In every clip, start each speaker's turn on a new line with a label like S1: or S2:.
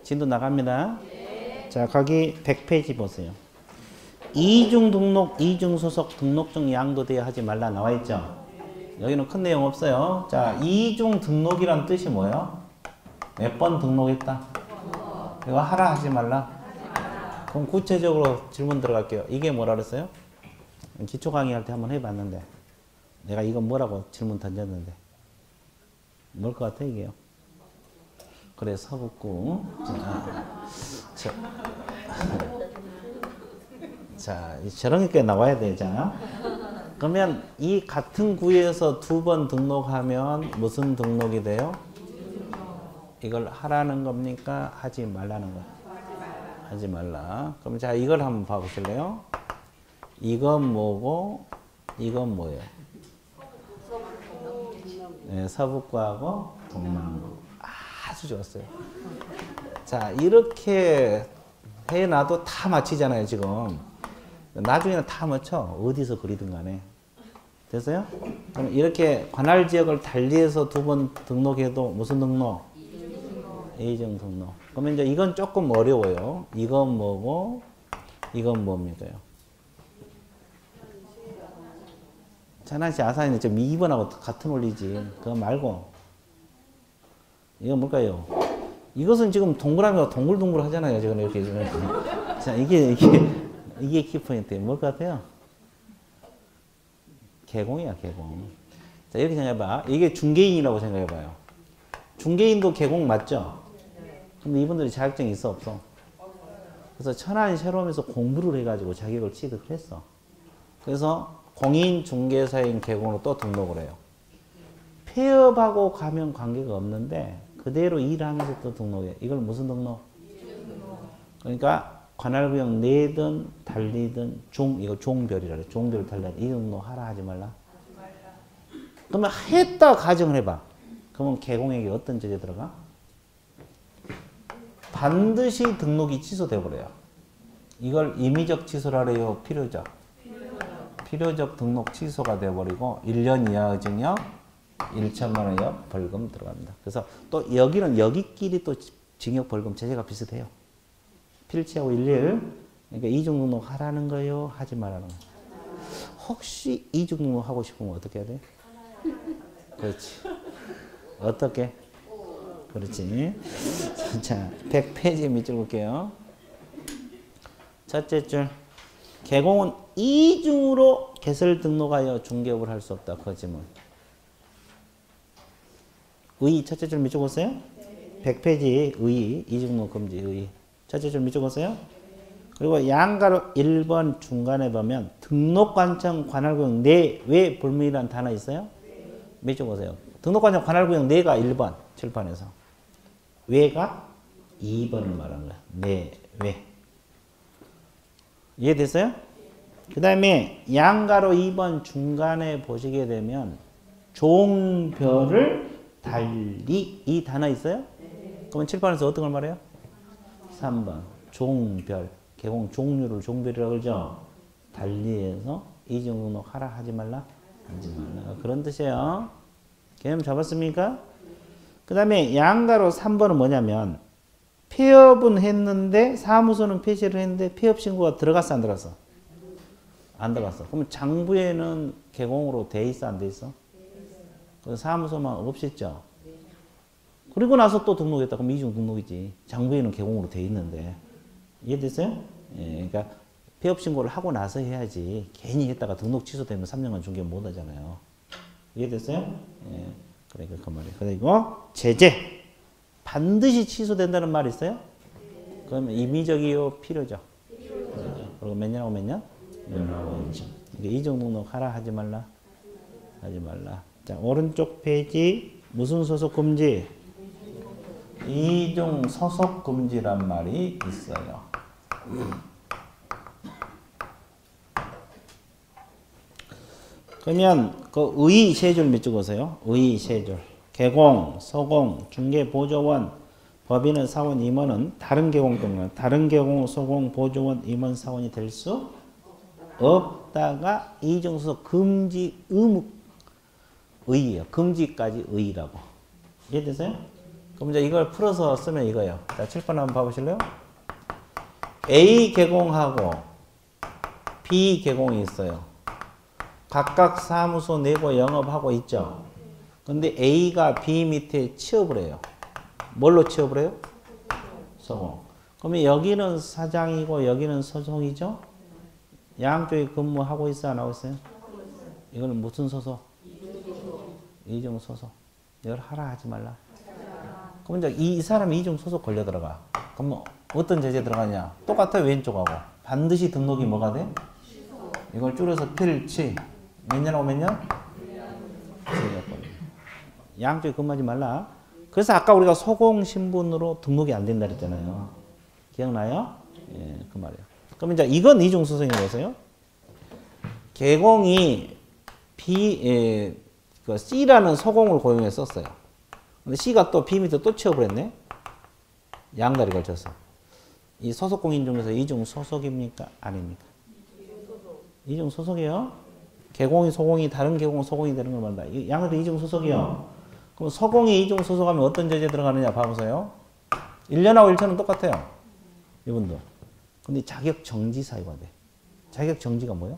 S1: 진도 나갑니다. 자, 거기 100페이지 보세요. 이중 등록, 이중 소속, 등록증 양도돼야 하지 말라 나와 있죠. 여기는 큰 내용 없어요. 자, 이중 등록이란 뜻이 뭐예요? 몇 번 등록했다? 이거 하라 하지 말라? 그럼 구체적으로 질문 들어갈게요. 이게 뭐라 그랬어요? 기초 강의할 때 한번 해봤는데 내가 이건 뭐라고 질문 던졌는데 뭘 것 같아 이게요? 그래, 서북구. 자, 저런 게 나와야 돼. 자, 그러면 이 같은 구에서 두 번 등록하면 무슨 등록이 돼요? 이걸 하라는 겁니까? 하지 말라는 거야? 하지 말라. 그럼 자, 이걸 한번 봐보실래요? 이건 뭐고 이건 뭐예요? 네, 서북구하고 동남구. 아주 좋았어요. 자, 이렇게 해놔도 다 맞히잖아요 지금. 나중에는 다 맞춰. 어디서 그리든 간에. 됐어요? 그럼 이렇게 관할 지역을 달리해서 두 번 등록해도 무슨 등록? 이중 등록. 그러면 이제 이건 조금 어려워요. 이건 뭐고 이건 뭡니까요? 천안시 아산이 좀 2번하고 같은 원리지. 그거 말고 이건 뭘까요? 이것은 지금 동그라미가 동글동글 하잖아요. 지금 이렇게. 자, 이게 키포인트예요. 뭘 것 같아요? 개공이야, 개공. 자, 이렇게 생각해봐. 이게 중개인이라고 생각해봐요. 중개인도 개공 맞죠? 근데 이분들이 자격증이 있어, 없어? 그래서 천안 셰롬에서 공부를 해가지고 자격을 취득했어. 그래서 공인 중개사인 개공으로 또 등록을 해요. 폐업하고 가면 관계가 없는데 그대로 일하면서 또 등록해. 이걸 무슨 등록? 그러니까 관할구역 내든 달리든 이거 종별이라 그래. 종별 달리 이 등록 하라 하지 말라. 그러면 했다 가정을 해봐. 그러면 개공에게 어떤 죄가 들어가? 반드시 등록이 취소돼 버려요. 이걸 임의적 취소라 그래요? 필요적? 필요적 등록 취소가 돼버리고 1년 이하의 징역 1천만 원 이하 벌금 들어갑니다. 그래서 또 여기는 여기끼리 또 징역 벌금 제재가 비슷해요. 필치하고 11. 그러니까 이중 등록 하라는 거요? 하지 말라는 거요? 혹시 이중 등록 하고 싶으면 어떻게 해야 돼? 그렇지. 어떻게? 그렇지. 자, 100페이지 밑줄 볼게요. 첫째 줄. 개공은 이중으로 개설 등록하여 중개업을 할 수 없다. 거짓말. 의, 첫째 줄 밑줄 보세요. 100페이지 의, 이중 등록 금지 의. 첫째 줄 밑줄 보세요. 그리고 양가로 1번 중간에 보면 등록관청 관할구역 내외 불문이라는 단어 있어요? 밑줄 보세요. 등록관청 관할구역 내가 1번 칠판에서. 외가 2번을 말하는 거야. 내외. 이해됐어요? 그 다음에 양가로 2번 중간에 보시게 되면 종별을 달리 이 단어 있어요? 그러면 칠판에서 어떤 걸 말해요? 3번 종별. 개공 종류를 종별이라고 그러죠? 달리해서 이중 등록 하라 하지 말라? 하지 말라. 그런 뜻이에요. 개념 잡았습니까? 그 다음에 양가로 3번은 뭐냐면 폐업은 했는데 사무소는 폐쇄를 했는데 폐업 신고가 들어갔어 안 들어갔어? 안 들어갔어. 그러면 장부에는 개공으로 돼 있어 안 돼 있어? 사무소만 없앴죠? 그리고 나서 또 등록했다. 그럼 이중 등록이지. 장부에는 개공으로 돼 있는데. 이해됐어요? 예, 그러니까 폐업 신고를 하고 나서 해야지. 괜히 했다가 등록 취소되면 3년간 중개 못 하잖아요. 이해됐어요? 예, 그러니까 그 말이에요. 그리고 제재. 반드시 취소된다는 말이 있어요? 그러면 임의적이요? 필요죠? 그리고 몇 년하고 몇 년? 6년. 이중 등록 하라 하지 말라? 하지 말라. 자, 오른쪽 페이지 무슨 소속 금지? 이중 소속 금지란 말이 있어요. 그러면 그 의 세 줄 밑줄 보세요. 의 세 줄. 개공, 소공, 중개보조원, 법인은 사원, 임원은 다른 개공 때문에 다른 개공, 소공, 보조원, 임원, 사원이 될 수 없다가 이중 소속 금지 의무 의예요. 금지까지 의라고. 이해되세요? 그럼 이제 이걸 풀어서 쓰면 이거예요. 자, 7번 한번 봐보실래요? A 계공하고 B 계공이 있어요. 각각 사무소 내고 영업하고 있죠. 근데 A가 B 밑에 취업을 해요. 뭘로 취업을 해요? 소공. 그러면 여기는 사장이고 여기는 소속이죠? 양쪽에 근무하고 있어, 안 하고 있어요? 이거는 무슨 소속? 이중 소속. 이걸 하라 하지 말라. 그럼 이제 이 사람이 이중 소속 걸려 들어가. 그럼 어떤 제재 들어가냐? 똑같아요, 왼쪽하고. 반드시 등록이 뭐가 돼? 이걸 줄여서 필치. 몇 년하고 몇 년? 양쪽에 근무하지 말라. 그래서 아까 우리가 소공 신분으로 등록이 안 된다 그랬잖아요. 기억나요? 예, 그 말이에요. 그럼 이제 이건 이중 소속인 거세요. 계공이 그 C라는 소공을 고용해 썼어요. 근데 C가 또 B 밑에 또 취업을 했네. 양다리 걸쳐서. 이 소속공인 중에서 이중 소속입니까? 아닙니까? 이중 소속이요. 계공이 소공이 다른 계공 소공이 되는 걸 말한다. 양다리 이중 소속이요. 그럼 소공이 이중 소속하면 어떤 제재 들어가느냐 봐보세요. 1년하고 1천은 똑같아요. 이분도. 근데 자격 정지 사유가 돼. 자격 정지가 뭐예요?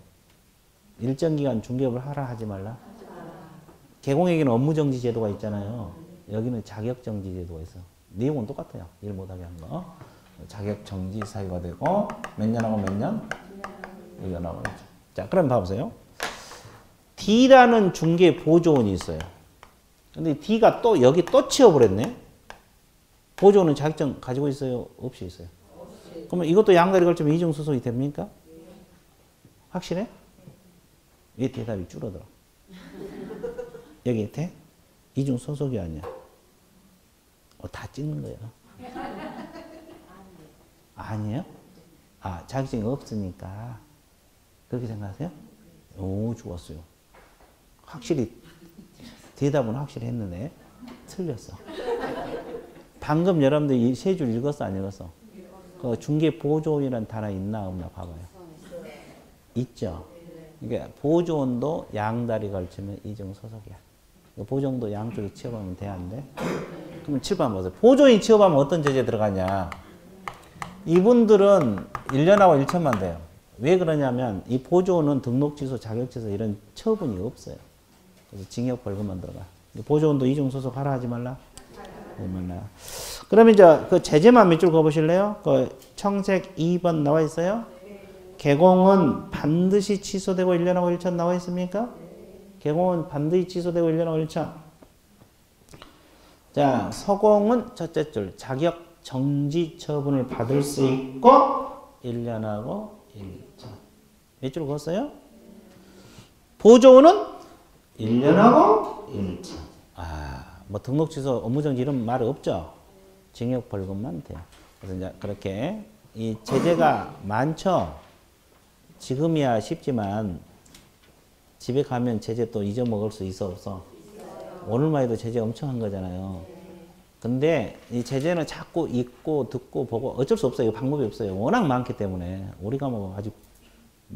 S1: 일정 기간 중개업을 하라 하지 말라. 계공에게는 업무 정지 제도가 있잖아요. 여기는 자격 정지 제도가 있어. 내용은 똑같아요. 일 못하게 한 거. 자격 정지 사유가 되고 몇 년하고 몇 년? 1년하고 1년. 자, 그럼 봐보세요. D라는 중개 보조원이 있어요. 근데 D가 또 여기 또 취업을 했네. 보조원은 자격증 가지고 있어요? 없이 있어요? 그러면 이것도 양다리 걸치면 이중 소속이 됩니까? 확실해? 왜 대답이 줄어들어? 여기 돼? 이중 소속이 아니야. 다 찍는 거예요. 아니에요? 아, 자격증이 없으니까. 그렇게 생각하세요? 오, 좋았어요. 확실히, 대답은 확실히 했는데, 틀렸어. 방금 여러분들 이 세 줄 읽었어, 안 읽었어? 그 중개 보조원이라는 단어 있나, 없나 봐봐요. 있죠? 그러니까 보조원도 양다리 걸치면 이중 소속이야. 보조원도 양쪽에 취업하면 돼, 안 돼? 그럼 7번 보세요. 보조인 취업하면 어떤 제재 들어가냐? 이분들은 1년하고 1천만 돼요. 왜 그러냐면 이 보조원은 등록 취소, 자격 취소 이런 처분이 없어요. 그래서 징역 벌금만 들어가. 보조원도 이중 소속 하라 하지 말라. 그러면 이제 그 제재만 몇 줄 거보실래요? 그 청색 2번 나와 있어요? 계공은 반드시 취소되고 1년하고 1천 나와 있습니까? 계공은 반드시 취소되고 1년하고 1천. 자, 서공은 첫째 줄 자격 정지 처분을 받을 수 있고 1년하고 1천. 몇 줄 그었어요? 보조원은 1년하고 1천. 아, 뭐 등록 취소, 업무 정지 이런 말 없죠? 징역 벌금만 돼요. 그래서 이제 그렇게 이 제재가 많죠? 지금이야 쉽지만 집에 가면 제재 또 잊어먹을 수 있어 없어? 오늘만 해도 제재 엄청 한 거잖아요. 근데 이 제재는 자꾸 읽고 듣고 보고 어쩔 수 없어요. 방법이 없어요. 워낙 많기 때문에 우리가 뭐 아직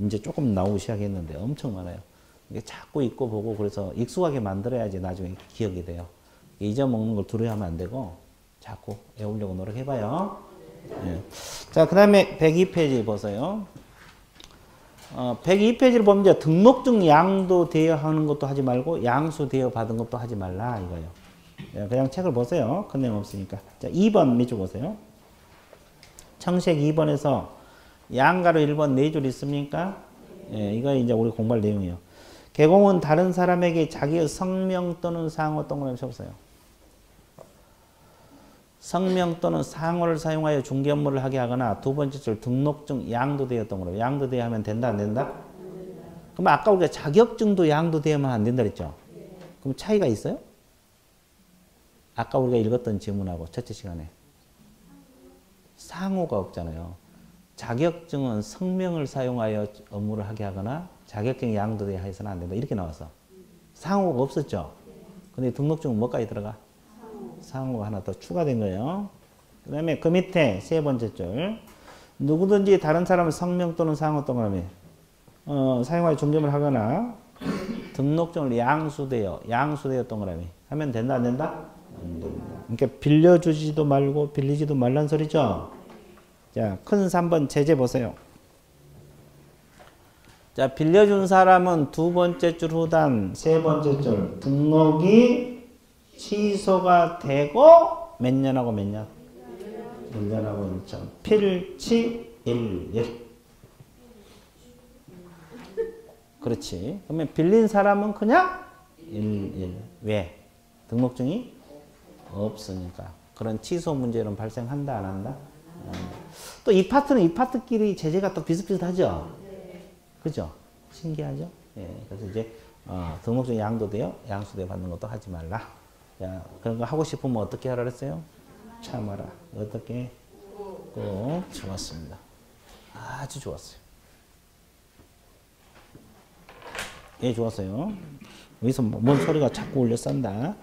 S1: 이제 조금 나오기 시작했는데 엄청 많아요. 이게 자꾸 읽고 보고 그래서 익숙하게 만들어야지 나중에 기억이 돼요. 잊어먹는 걸 두려워하면 안 되고 자꾸 외우려고 노력해봐요. 예. 자, 그 다음에 102페이지 보세요. 102페이지를 보면 이제 등록증 양도되어 하는 것도 하지 말고 양수되어 받은 것도 하지 말라 이거예요. 예, 그냥 책을 보세요. 큰 내용 없으니까. 자, 2번 밑줄 보세요. 청색 2번에서 양가로 1번 4줄 있습니까? 예, 이거 이제 우리 공부할 내용이에요. 계공은 다른 사람에게 자기의 성명 또는 상호 동그라미 쳐보세요. 성명 또는 상호를 사용하여 중개 업무를 하게 하거나 두 번째 줄 등록증 양도되어 동그라미. 양도되어 하면 된다 안 된다? 그럼 아까 우리가 자격증도 양도되어만 안 된다 그랬죠? 그럼 차이가 있어요? 아까 우리가 읽었던 지문하고 첫째 시간에 상호가 없잖아요. 자격증은 성명을 사용하여 업무를 하게 하거나 자격증이 양도되어 해서는 안 된다. 이렇게 나왔어. 상호가 없었죠? 근데 등록증은 뭐까지 들어가? 상호가 하나 더 추가된 거예요. 그 다음에 그 밑에 세 번째 줄. 누구든지 다른 사람의 성명 또는 상호 동그라미 사용하여 중개업을 하거나 등록증을 양수되어 동그라미 하면 된다 안 된다? 안 됩니다. 그러니까 빌려주지도 말고 빌리지도 말란 소리죠. 자, 큰 3번 제재 보세요. 자, 빌려준 사람은 두 번째 줄 후단, 세 번째 줄 등록이 취소가 되고 몇 년하고 몇 년? 1년하고 1년. 필치 1일. 그렇지. 그러면 빌린 사람은 그냥 1일. 왜? 등록증이 없으니까. 그런 취소 문제는 발생한다, 안 한다? 또 이 파트는 이 파트끼리 제재가 또 비슷비슷하죠? 그죠? 신기하죠? 예. 그래서 이제, 등록증 양도돼요? 양수돼 받는 것도 하지 말라. 야, 그런 거 하고 싶으면 어떻게 하라 그랬어요? 참아라. 어떻게? 꼭 좋았습니다. 아주 좋았어요. 예, 좋았어요. 여기서 뭔 소리가 자꾸 울려 싼다.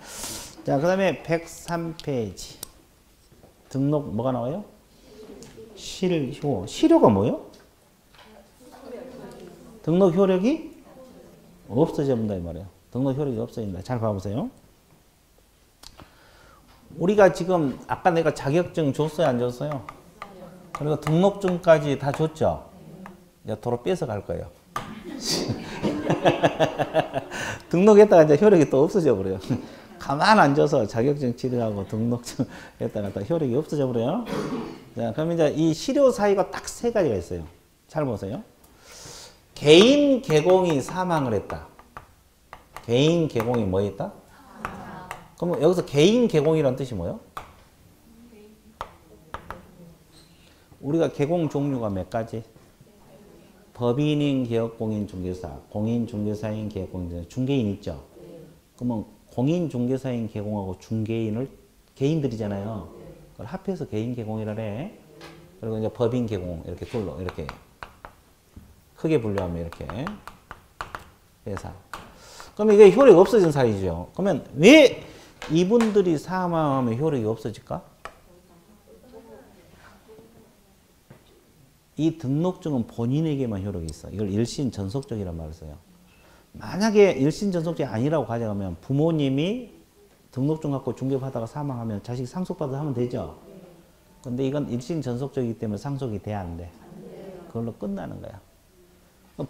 S1: 자, 그 다음에 103페이지. 등록 뭐가 나와요? 실효. 실효가 뭐예요? 등록 효력이 없어진다 이 말이에요. 등록 효력이 없어진다. 잘 봐보세요. 우리가 지금 아까 내가 자격증 줬어요, 안 줬어요? 그리고 등록증까지 다 줬죠? 이제 도로 뺏어 갈 거예요. 등록했다가 이제 효력이 또 없어져 버려요. 가만 앉아서 자격증 치료하고 등록증 했다가 또 효력이 없어져 버려요. 자, 그럼 이제 이 실효 사유가 딱 세 가지가 있어요. 잘 보세요. 개인 개공이 사망을 했다. 개인 개공이 뭐 했다? 그럼 여기서 개인 개공이란 뜻이 뭐예요? 우리가 개공 종류가 몇 가지? 법인인, 기업공인, 중개사, 공인, 중개사인, 기업공인, 중개인 있죠? 그러면 공인, 중개사인, 개공하고 중개인을 개인들이잖아요. 그걸 합해서 개인 개공이라 해. 그리고 이제 법인 개공 이렇게 둘로 이렇게 크게 분류하면 이렇게 회사. 그럼 이게 효력이 없어진 사유죠. 그러면 왜 이분들이 사망하면 효력이 없어질까? 이 등록증은 본인에게만 효력이 있어. 이걸 일신전속적이라는 말을 써요. 만약에 일신전속적이 아니라고 가정하면 부모님이 등록증 갖고 중개받다가 사망하면 자식이 상속받아서 하면 되죠. 근데 이건 일신전속적이기 때문에 상속이 돼야 안 돼. 그걸로 끝나는 거야.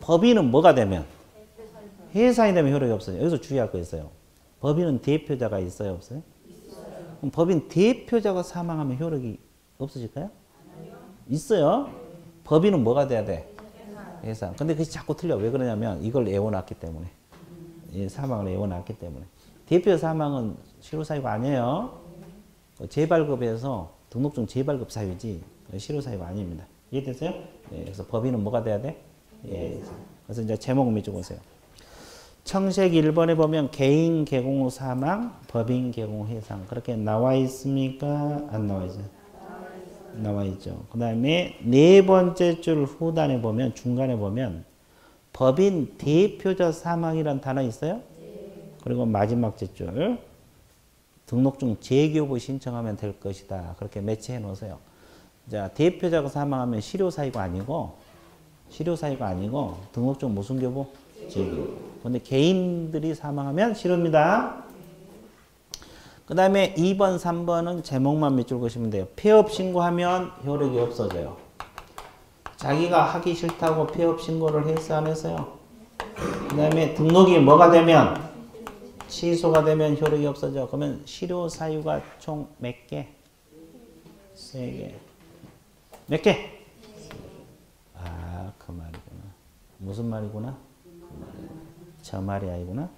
S1: 법인은 뭐가 되면? 회사인이 되면 효력이 없어요. 여기서 주의할 거 있어요. 법인은 대표자가 있어요, 없어요? 그럼 법인 대표자가 사망하면 효력이 없어질까요? 있어요. 법인은 뭐가 돼야 돼? 회사. 근데 그것이 자꾸 틀려. 왜 그러냐면 이걸 애워놨기 때문에. 사망을 애워놨기 때문에. 대표 사망은 실효사유가 아니에요. 재발급에서 등록증 재발급 사유지 실효사유가 아닙니다. 이해됐어요? 네, 그래서 법인은 뭐가 돼야 돼? 예. 그래서 이제 제목 밑줄 보세요. 청색 1번에 보면 개인 개공 후 사망, 법인 개공 후 해상. 그렇게 나와 있습니까? 안 나와 있어요? 나와 있죠. 그 다음에 네 번째 줄 후단에 보면, 중간에 보면 법인 대표자 사망이란 단어 있어요? 그리고 마지막 줄 등록증 재교부 신청하면 될 것이다. 그렇게 매치해 놓으세요. 자, 대표자가 사망하면 실효사유가 아니고 등록증 무슨 교부? 재교부. 근데 개인들이 사망하면 실효입니다. 그 다음에 2번, 3번은 제목만 밑줄 그시면 돼요. 폐업 신고하면 효력이 없어져요. 자기가 하기 싫다고 폐업 신고를 했어, 안 했어요? 그 다음에 등록이 뭐가 되면? 취소가 되면 효력이 없어져. 그러면 실효 사유가 총 몇 개? 3개. 몇 개? 아, 그 말이구나. 무슨 말이구나? 저 말이 아니구나.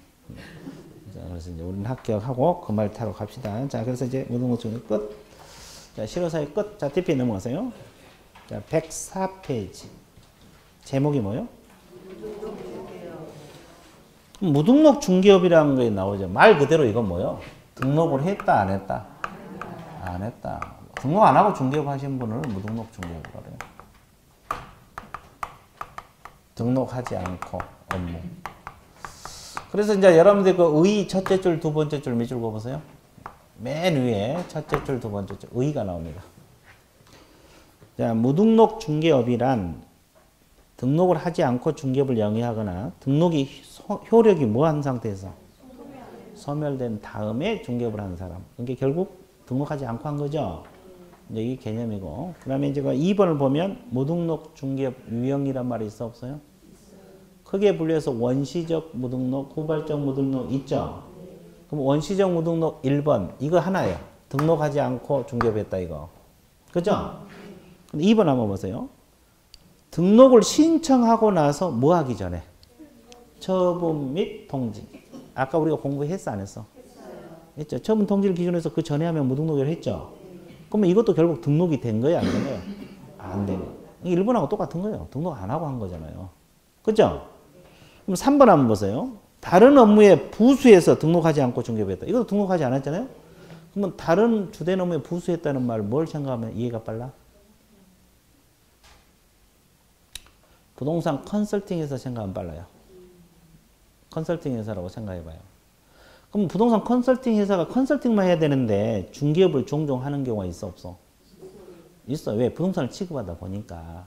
S1: 자, 그래서 이제 우리는 합격하고 그 말 타러 갑시다. 자, 그래서 이제 무등록증 끝. 자, 실효 사유 끝. 자, DP 넘어가세요. 자, 104페이지. 제목이 뭐요? 무등록 중개업이라는 게 나오죠. 말 그대로 이건 뭐요? 등록을 했다, 안 했다? 안 했다. 등록 안 하고 중개업 하신 분을 무등록 중개업이라고 해요. 등록하지 않고 업무. 그래서 이제 여러분들 그 의 첫째 줄, 두 번째 줄 밑줄 보세요. 맨 위에 첫째 줄, 두 번째 줄 의가 나옵니다. 자, 무등록 중개업이란 등록을 하지 않고 중개업을 영위하거나 등록이 효력이 뭐한 상태에서? 소멸된 다음에 중개업을 하는 사람. 이게 결국 등록하지 않고 한 거죠. 이제 이게 개념이고. 그 다음에 이제 2번을 보면 무등록 중개업 유형이란 말이 있어 없어요? 크게 분류해서 원시적 무등록, 후발적 무등록 있죠? 그럼 원시적 무등록 1번 이거 하나예요. 등록하지 않고 중개업했다 이거. 그죠? 2번 한번 보세요. 등록을 신청하고 나서 뭐 하기 전에? 처분 및 통지. 아까 우리가 공부했어 안 했어? 했죠. 처분 통지를 기준으로 해서 그 전에 하면 무등록을 했죠. 그러면 이것도 결국 등록이 된 거예요? 안 된 거예요? 안 된 거예요. 1번하고 똑같은 거예요. 등록 안 하고 한 거잖아요. 그죠? 그럼 3번 한번 보세요. 다른 업무에 부수해서 등록하지 않고 중개업했다. 이것도 등록하지 않았잖아요? 그러면 다른 주된 업무에 부수했다는 말 뭘 생각하면 이해가 빨라? 부동산 컨설팅 회사 생각하면 빨라요. 컨설팅 회사라고 생각해봐요. 그럼 부동산 컨설팅 회사가 컨설팅만 해야 되는데 중개업을 종종 하는 경우가 있어 없어? 있어. 왜? 부동산을 취급하다 보니까.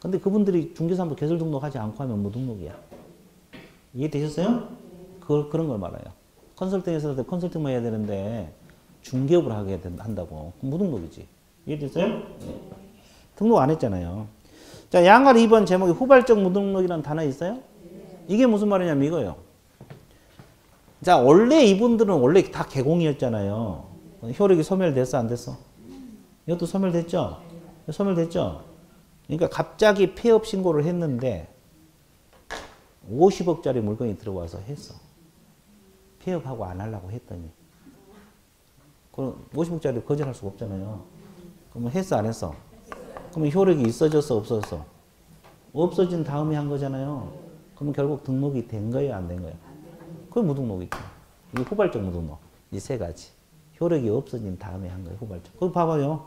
S1: 근데 그분들이 중개사무소 개설 등록하지 않고 하면 무등록이야. 이해되셨어요? 그런 걸 말해요. 컨설팅 회사한테 컨설팅만 해야 되는데 중개업을 하게 한다고. 그럼 무등록이지. 이해됐어요? 네. 등록 안 했잖아요. 자, 양갈 2번 제목에 후발적 무등록이라는 단어 있어요? 이게 무슨 말이냐면 이거예요. 자, 원래 이분들은 원래 다 개공이었잖아요. 효력이 소멸됐어, 안 됐어? 이것도 소멸됐죠? 소멸됐죠? 그러니까 갑자기 폐업 신고를 했는데 50억짜리 물건이 들어와서 했어. 폐업하고 안 하려고 했더니. 그럼 50억짜리 거절할 수가 없잖아요. 그러면 했어, 안 했어? 그러면 효력이 있어졌어, 없어졌어? 없어진 다음에 한 거잖아요. 그러면 결국 등록이 된 거예요, 안 된 거예요? 그게 무등록이죠. 이게 후발적 무등록. 이 세 가지. 효력이 없어진 다음에 한 거예요, 후발적. 그거 봐봐요.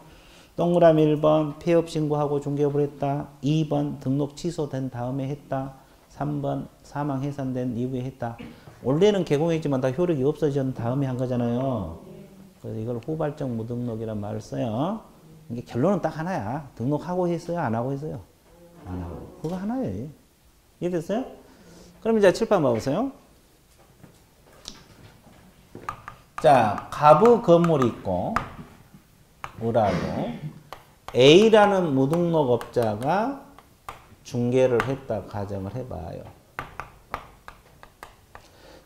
S1: 동그라미 1번 폐업 신고하고 중개업을 했다. 2번 등록 취소된 다음에 했다. 3번 사망 해산된 이후에 했다. 원래는 개공했지만 다 효력이 없어진 다음에 한 거잖아요. 그래서 이걸 후발적 무등록이란 말을 써요. 이게 결론은 딱 하나야. 등록하고 했어요? 안 하고 했어요? 안 하고. 그거 하나예요. 이해됐어요? 그럼 이제 칠판 봐보세요. 자, 가부 건물이 있고 을하고 A라는 무등록업자가 중개를 했다 가정을 해봐요.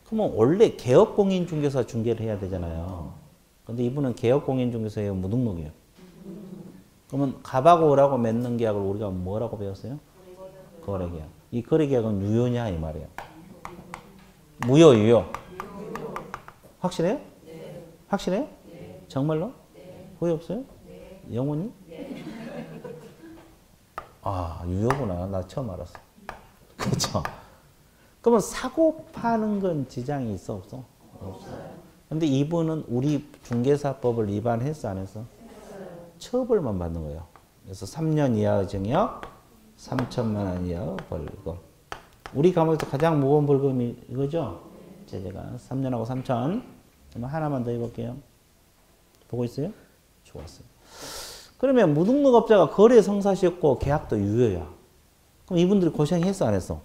S1: 그러면 원래 개업공인중개사 중개를 해야 되잖아요. 근데 이분은 개업공인중개사예요, 무등록이에요. 그러면 갑하고 을하고 맺는 계약을 우리가 뭐라고 배웠어요? 거래계약. 이 거래계약은 유효냐 이 말이에요. 무효, 유효. 확실해요? 네. 확실해요? 네. 정말로? 네. 후회 없어요? 네. 영원히? 네. 아, 유효구나. 나 처음 알았어. 그렇죠? 그러면 사고 파는 건 지장이 있어 없어? 없어요. 근데 이분은 우리 중개사법을 위반했어 안 했어? 처벌만 받는 거예요. 그래서 3년 이하의 징역, 3천만 원 이하의 벌금. 우리 감옥에서 가장 무거운 벌금이 이거죠? 제가 3년하고 3천. 하나만 더 해볼게요. 보고 있어요? 좋았어요. 그러면 무등록업자가 거래 성사시였고 계약도 유효야. 그럼 이분들이 고생했어 안 했어?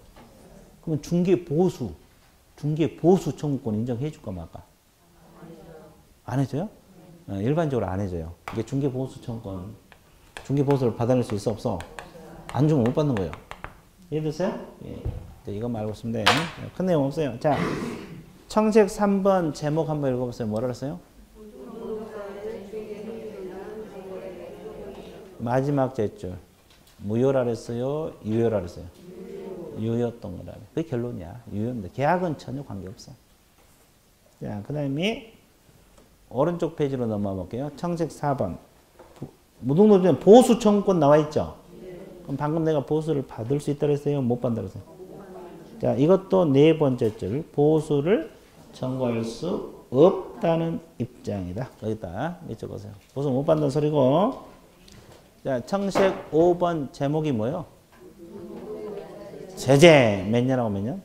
S1: 그러면 중개 보수 청구권 인정해 줄까 말까? 안 해줘요? 일반적으로 안 해줘요. 이게 중개 보수 청구권, 중개 보수를 받아낼 수 있어 없어? 안 주면 못 받는 거예요. 이해됐어요? 예. 이거 말고 있으면 돼. 큰 내용 없어요. 자, 청색 3번 제목 한번 읽어보세요. 뭐라 그랬어요? 마지막 제줄. 무효라 그랬어요? 유효라 그랬어요? 유효였던 거라. 그게 결론이야. 유효입니다. 계약은 전혀 관계없어. 자, 그 다음에 오른쪽 페이지로 넘어가 볼게요. 청색 4번. 무등록에 보수 청구권 나와 있죠? 그럼 방금 내가 보수를 받을 수 있다 그랬어요? 못 받는다 그랬어요? 자, 이것도 네 번째 줄. 보수를 청구할 수 없다는 입장이다. 여기다 적어보세요. 보수 못 받는다는 소리고. 자, 청색 5번 제목이 뭐예요? 제재. 몇 년하고 몇 년?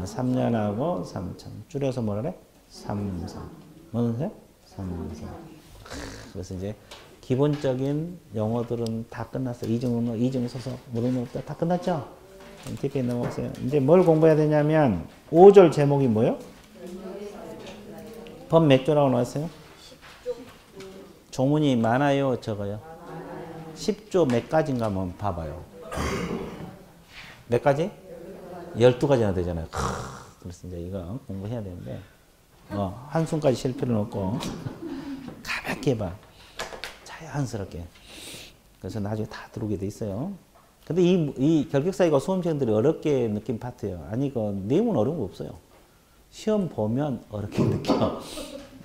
S1: 3년하고 3천. 줄여서 뭐라 그래? 3선. 뭐는요? 3선. 그래서 이제 기본적인 영어들은 다 끝났어. 이중, 소서, 무등록 다 끝났죠? 뒤에 넘어가세요. 이제 뭘 공부해야 되냐면 5절 제목이 뭐예요? 법 몇 조라고 나왔어요? 조문이 많아요, 적어요? 10조 몇 가지인가 한번 봐봐요. 몇 가지? 12가지나 되잖아요. 그래서 이제 이거 공부해야 되는데, 한숨까지 쉴 필요는 없고, 가볍게 해봐. 자연스럽게. 그래서 나중에 다 들어오게 돼 있어요. 근데 이 결격사유가 수험생들이 어렵게 느낀 파트예요. 아니, 그 내용은 어려운 거 없어요. 시험 보면 어렵게 느껴.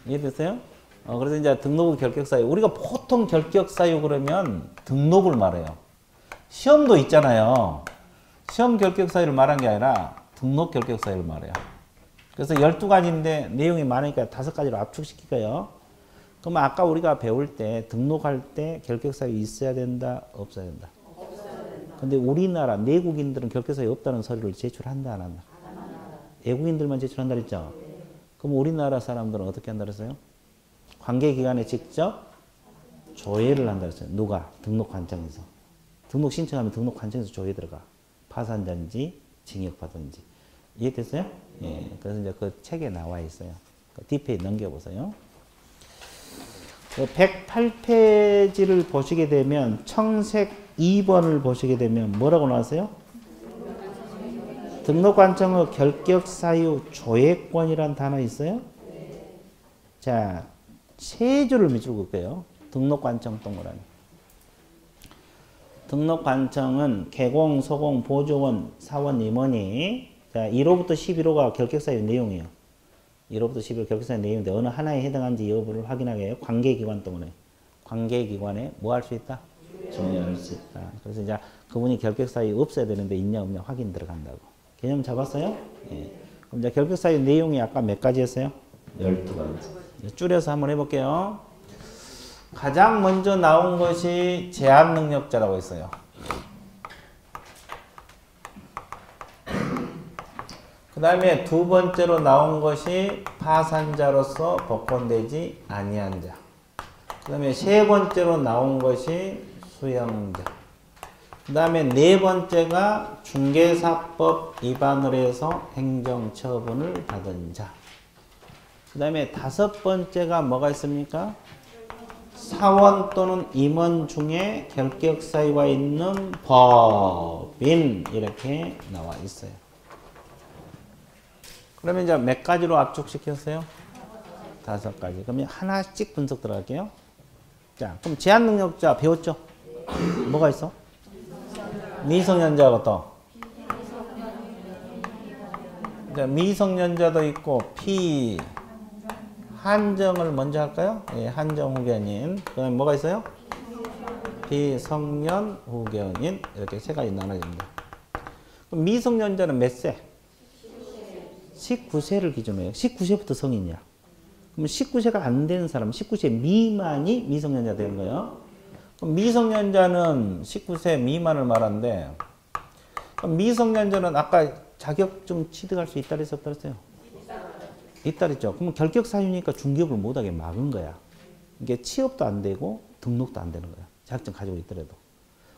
S1: 이해됐어요? 그래서 이제 등록의 결격사유. 우리가 보통 결격사유 그러면 등록을 말해요. 시험도 있잖아요. 시험 결격사유를 말한 게 아니라 등록 결격사유를 말해요. 그래서 12가지인데 내용이 많으니까 5가지로 압축시킬까요? 그럼 아까 우리가 배울 때 등록할 때 결격사유 있어야 된다? 없어야 된다? 근데 우리나라 내국인들은 결격사유 없다는 서류를 제출한다 안 한다? 외국인들만 제출한다 그랬죠? 그럼 우리나라 사람들은 어떻게 한다 그랬어요? 관계기관에 직접 조회를 한다 그랬어요. 누가? 등록관청에서. 등록 신청하면 등록관청에서 조회 들어가. 파산자인지 징역받은지. 이해됐어요? 예. 그래서 이제 그 책에 나와 있어요. 그 뒷페이지 넘겨보세요. 그 108페이지를 보시게 되면 청색 2번을 보시게 되면 뭐라고 나왔어요? 등록관청의 결격사유 조회권이라는 단어 있어요? 자, 세 줄을 밑줄 긋게요. 등록관청 동그라미. 등록관청은 개공, 소공, 보조원, 사원, 임원이 자 1호부터 11호가 결격사유 내용이에요. 1호부터 11호 결격사유 내용인데 어느 하나에 해당하는지 여부를 확인하기 위해 관계기관 동그라미. 관계기관에 뭐 할 수 있다? 조회할 수 있다. 그래서 이제 그분이 결격사유 없어야 되는데 있냐 없냐 확인 들어간다고. 개념 잡았어요? 예. 그럼 이제 결격사유 내용이 아까 몇 가지였어요? 12가지. 줄여서 한번 해볼게요. 가장 먼저 나온 것이 제한능력자라고 했어요. 그 다음에 두 번째로 나온 것이 파산자로서 복권되지 아니한 자. 그 다음에 세 번째로 나온 것이 수령자. 그 다음에 네 번째가 중개사법 위반을 해서 행정처분을 받은 자. 그 다음에 다섯 번째가 뭐가 있습니까? 사원 또는 임원 중에 결격사유가 있는 법인 이렇게 나와 있어요. 그러면 이제 몇 가지로 압축시켰어요? 5가지. 그러면 하나씩 분석 들어갈게요. 자, 그럼 제한능력자 배웠죠? 뭐가 있어? 미성년자가 또 미성년자도 있고 한정을 먼저 할까요? 예, 한정 후견인. 그 다음에 뭐가 있어요? 비성년 후견인. 이렇게 세 가지 나눠집니다. 그럼 미성년자는 몇 세? 19세를 기준으로 해요. 19세부터 성인이야. 그럼 19세가 안 된 사람, 19세 미만이 미성년자 되는 거예요. 그럼 미성년자는 19세 미만을 말하는데, 그럼 미성년자는 아까 자격증 취득할 수 있다 그랬어, 없다 그랬어요? 있다 그랬죠. 그러면 결격사유니까 중개업을 못하게 막은 거야. 이게 취업도 안 되고 등록도 안 되는 거야. 자격증 가지고 있더라도.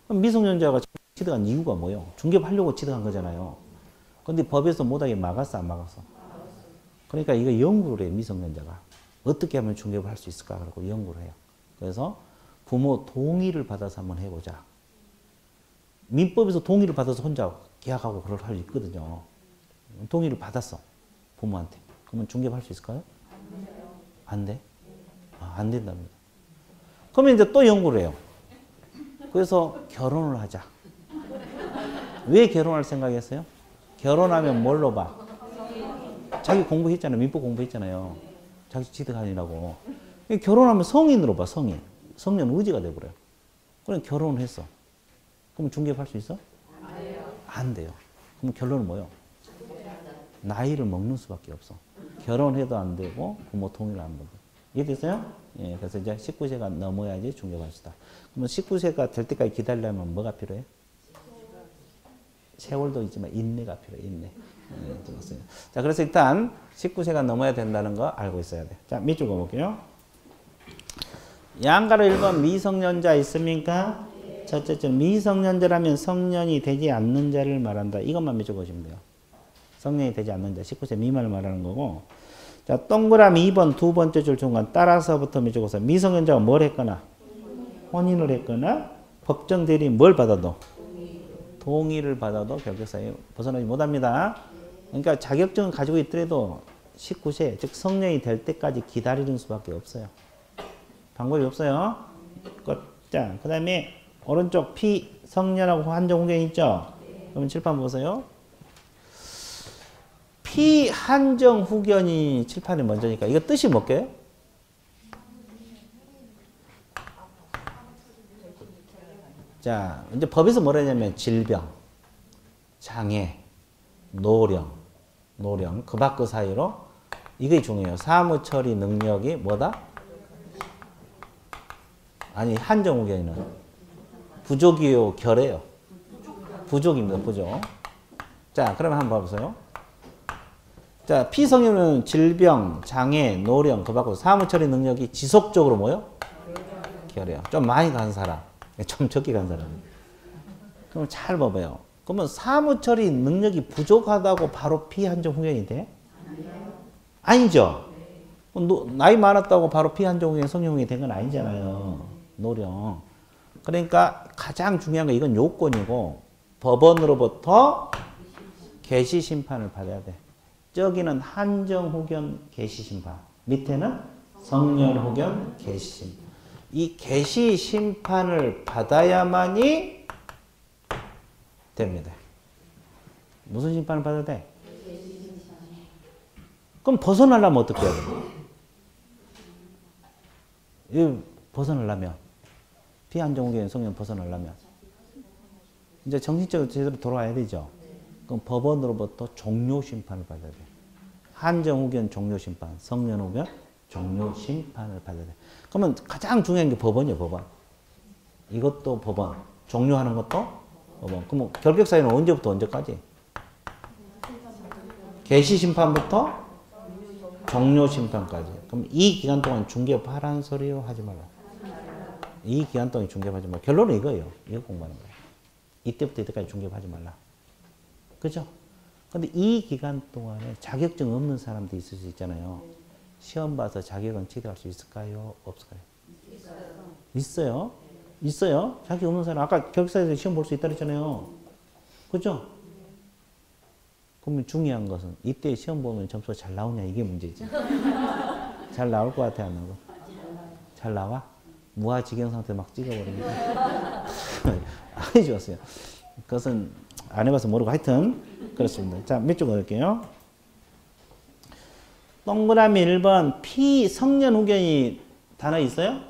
S1: 그럼 미성년자가 취득한 이유가 뭐예요? 중개업하려고 취득한 거잖아요. 근데 법에서 못하게 막았어, 안 막았어? 그러니까 이거 연구를 해요, 미성년자가. 어떻게 하면 중개업을 할 수 있을까? 그러고 연구를 해요. 그래서 부모 동의를 받아서 한번 해보자. 민법에서 동의를 받아서 혼자 계약하고 그럴 수 있거든요. 동의를 받았어, 부모한테. 그러면 중개업 할 수 있을까요? 안 돼? 안 된답니다. 그러면 이제 또 연구를 해요. 그래서 결혼을 하자. 왜 결혼할 생각이었어요? 결혼하면 뭘로 봐? 자기 공부했잖아요. 민법 공부했잖아요. 자기 취득하느라고. 결혼하면 성인으로 봐, 성인. 성년 의지가 돼버려요. 그럼 결혼을 했어. 그럼 중개업 할 수 있어? 안 돼요. 그럼 결론은 뭐예요? 나이를 먹는 수밖에 없어. 결혼해도 안 되고 부모 동의를 안 받고. 이해됐어요? 예, 그래서 이제 19세가 넘어야지 중개업할 수 있다. 그러면 19세가 될 때까지 기다리려면 뭐가 필요해? 세월도 있지만 인내가 필요해, 인내. 예, 자, 그래서 일단 19세가 넘어야 된다는 거 알고 있어야 돼. 자, 밑줄 그어볼게요. 양가로 1번 미성년자 있습니까? 첫째 줄 미성년자라면 성년이 되지 않는 자를 말한다. 이것만 밑줄 그으시면 돼요. 성년이 되지 않는 자, 19세 미만을 말하는 거고. 자, 자, 동그라미 2번 두 번째 줄 중간 따라서부터 미적어서 미성년자가 뭘 했거나 혼인을 했거나 법정 대리인 뭘 받아도 동의를 받아도 결격사유 벗어나지 못합니다. 그러니까 자격증을 가지고 있더라도 19세 즉 성년이 될 때까지 기다리는 수밖에 없어요. 방법이 없어요. 자, 그 다음에 오른쪽 피성년하고 한정후견 있죠? 그러면 칠판 보세요. 피한정후견이 칠판이 먼저니까 이거 뜻이 뭘게요? 자, 이제 법에서 뭐라 하냐면 질병, 장애, 노령 그 밖 사이로 이게 중요해요. 사무처리 능력이 뭐다? 아니 한정후견은 부족이요 결해요. 부족입니다. 부족. 자, 그러면 한번 봐보세요. 자, 피성년은 질병, 장애, 노령 그 밖으로 사무처리 능력이 지속적으로 뭐요? 결해요. 좀 많이 간 사람, 좀 적게 간 사람. 그럼 잘 봐봐요. 그러면 사무처리 능력이 부족하다고 바로 피한정후견이 돼? 아니죠. 나이 많았다고 바로 피한정후견 성년후견이 된 건 아니잖아요. 노령. 그러니까 가장 중요한 건 이건 요건이고 법원으로부터 개시심판을 받아야 돼. 저기는 한정후견 개시심판, 밑에는 성년후견 개시심판. 이 개시심판을 받아야만이 됩니다. 무슨 심판을 받아야 돼? 그럼 벗어나려면 어떻게 해야 돼? 벗어나려면 피한정후견 성년 벗어나려면 이제 정신적으로 제대로 돌아와야 되죠. 그럼 법원으로부터 종료심판을 받아야 돼. 한정후견 종료심판, 성년후견 종료심판을 받아야 돼. 그러면 가장 중요한 게 법원이에요. 법원. 이것도 법원. 종료하는 것도 법원. 그럼 결격사유는 언제부터 언제까지? 개시심판부터 종료심판까지. 그럼 이 기간 동안 중개하라는 소리로 하지 말라. 이 기간 동안 중개하지 말라. 결론은 이거예요. 이거 공부하는 거예요. 이때부터 이때까지 중개하지 말라. 그죠? 근데 이 기간 동안에 자격증 없는 사람도 있을 수 있잖아요. 시험 봐서 자격은 취득할 수 있을까요? 없을까요? 있어요. 있어요. 자격 없는 사람. 아까 결격사에서 시험 볼 수 있다 그랬잖아요. 그죠? 그러면 중요한 것은 이때 시험 보면 점수가 잘 나오냐 이게 문제지. 잘 나올 것 같아 안 나오고? 잘 나와? 무아지경 상태 막 찍어버립니다. 아니 좋았어요. 그것은 안 해봐서 모르고 하여튼 그렇습니다. 자, 몇 줄 넣을게요. 동그라미 1번 피성년후견이 단어 있어요?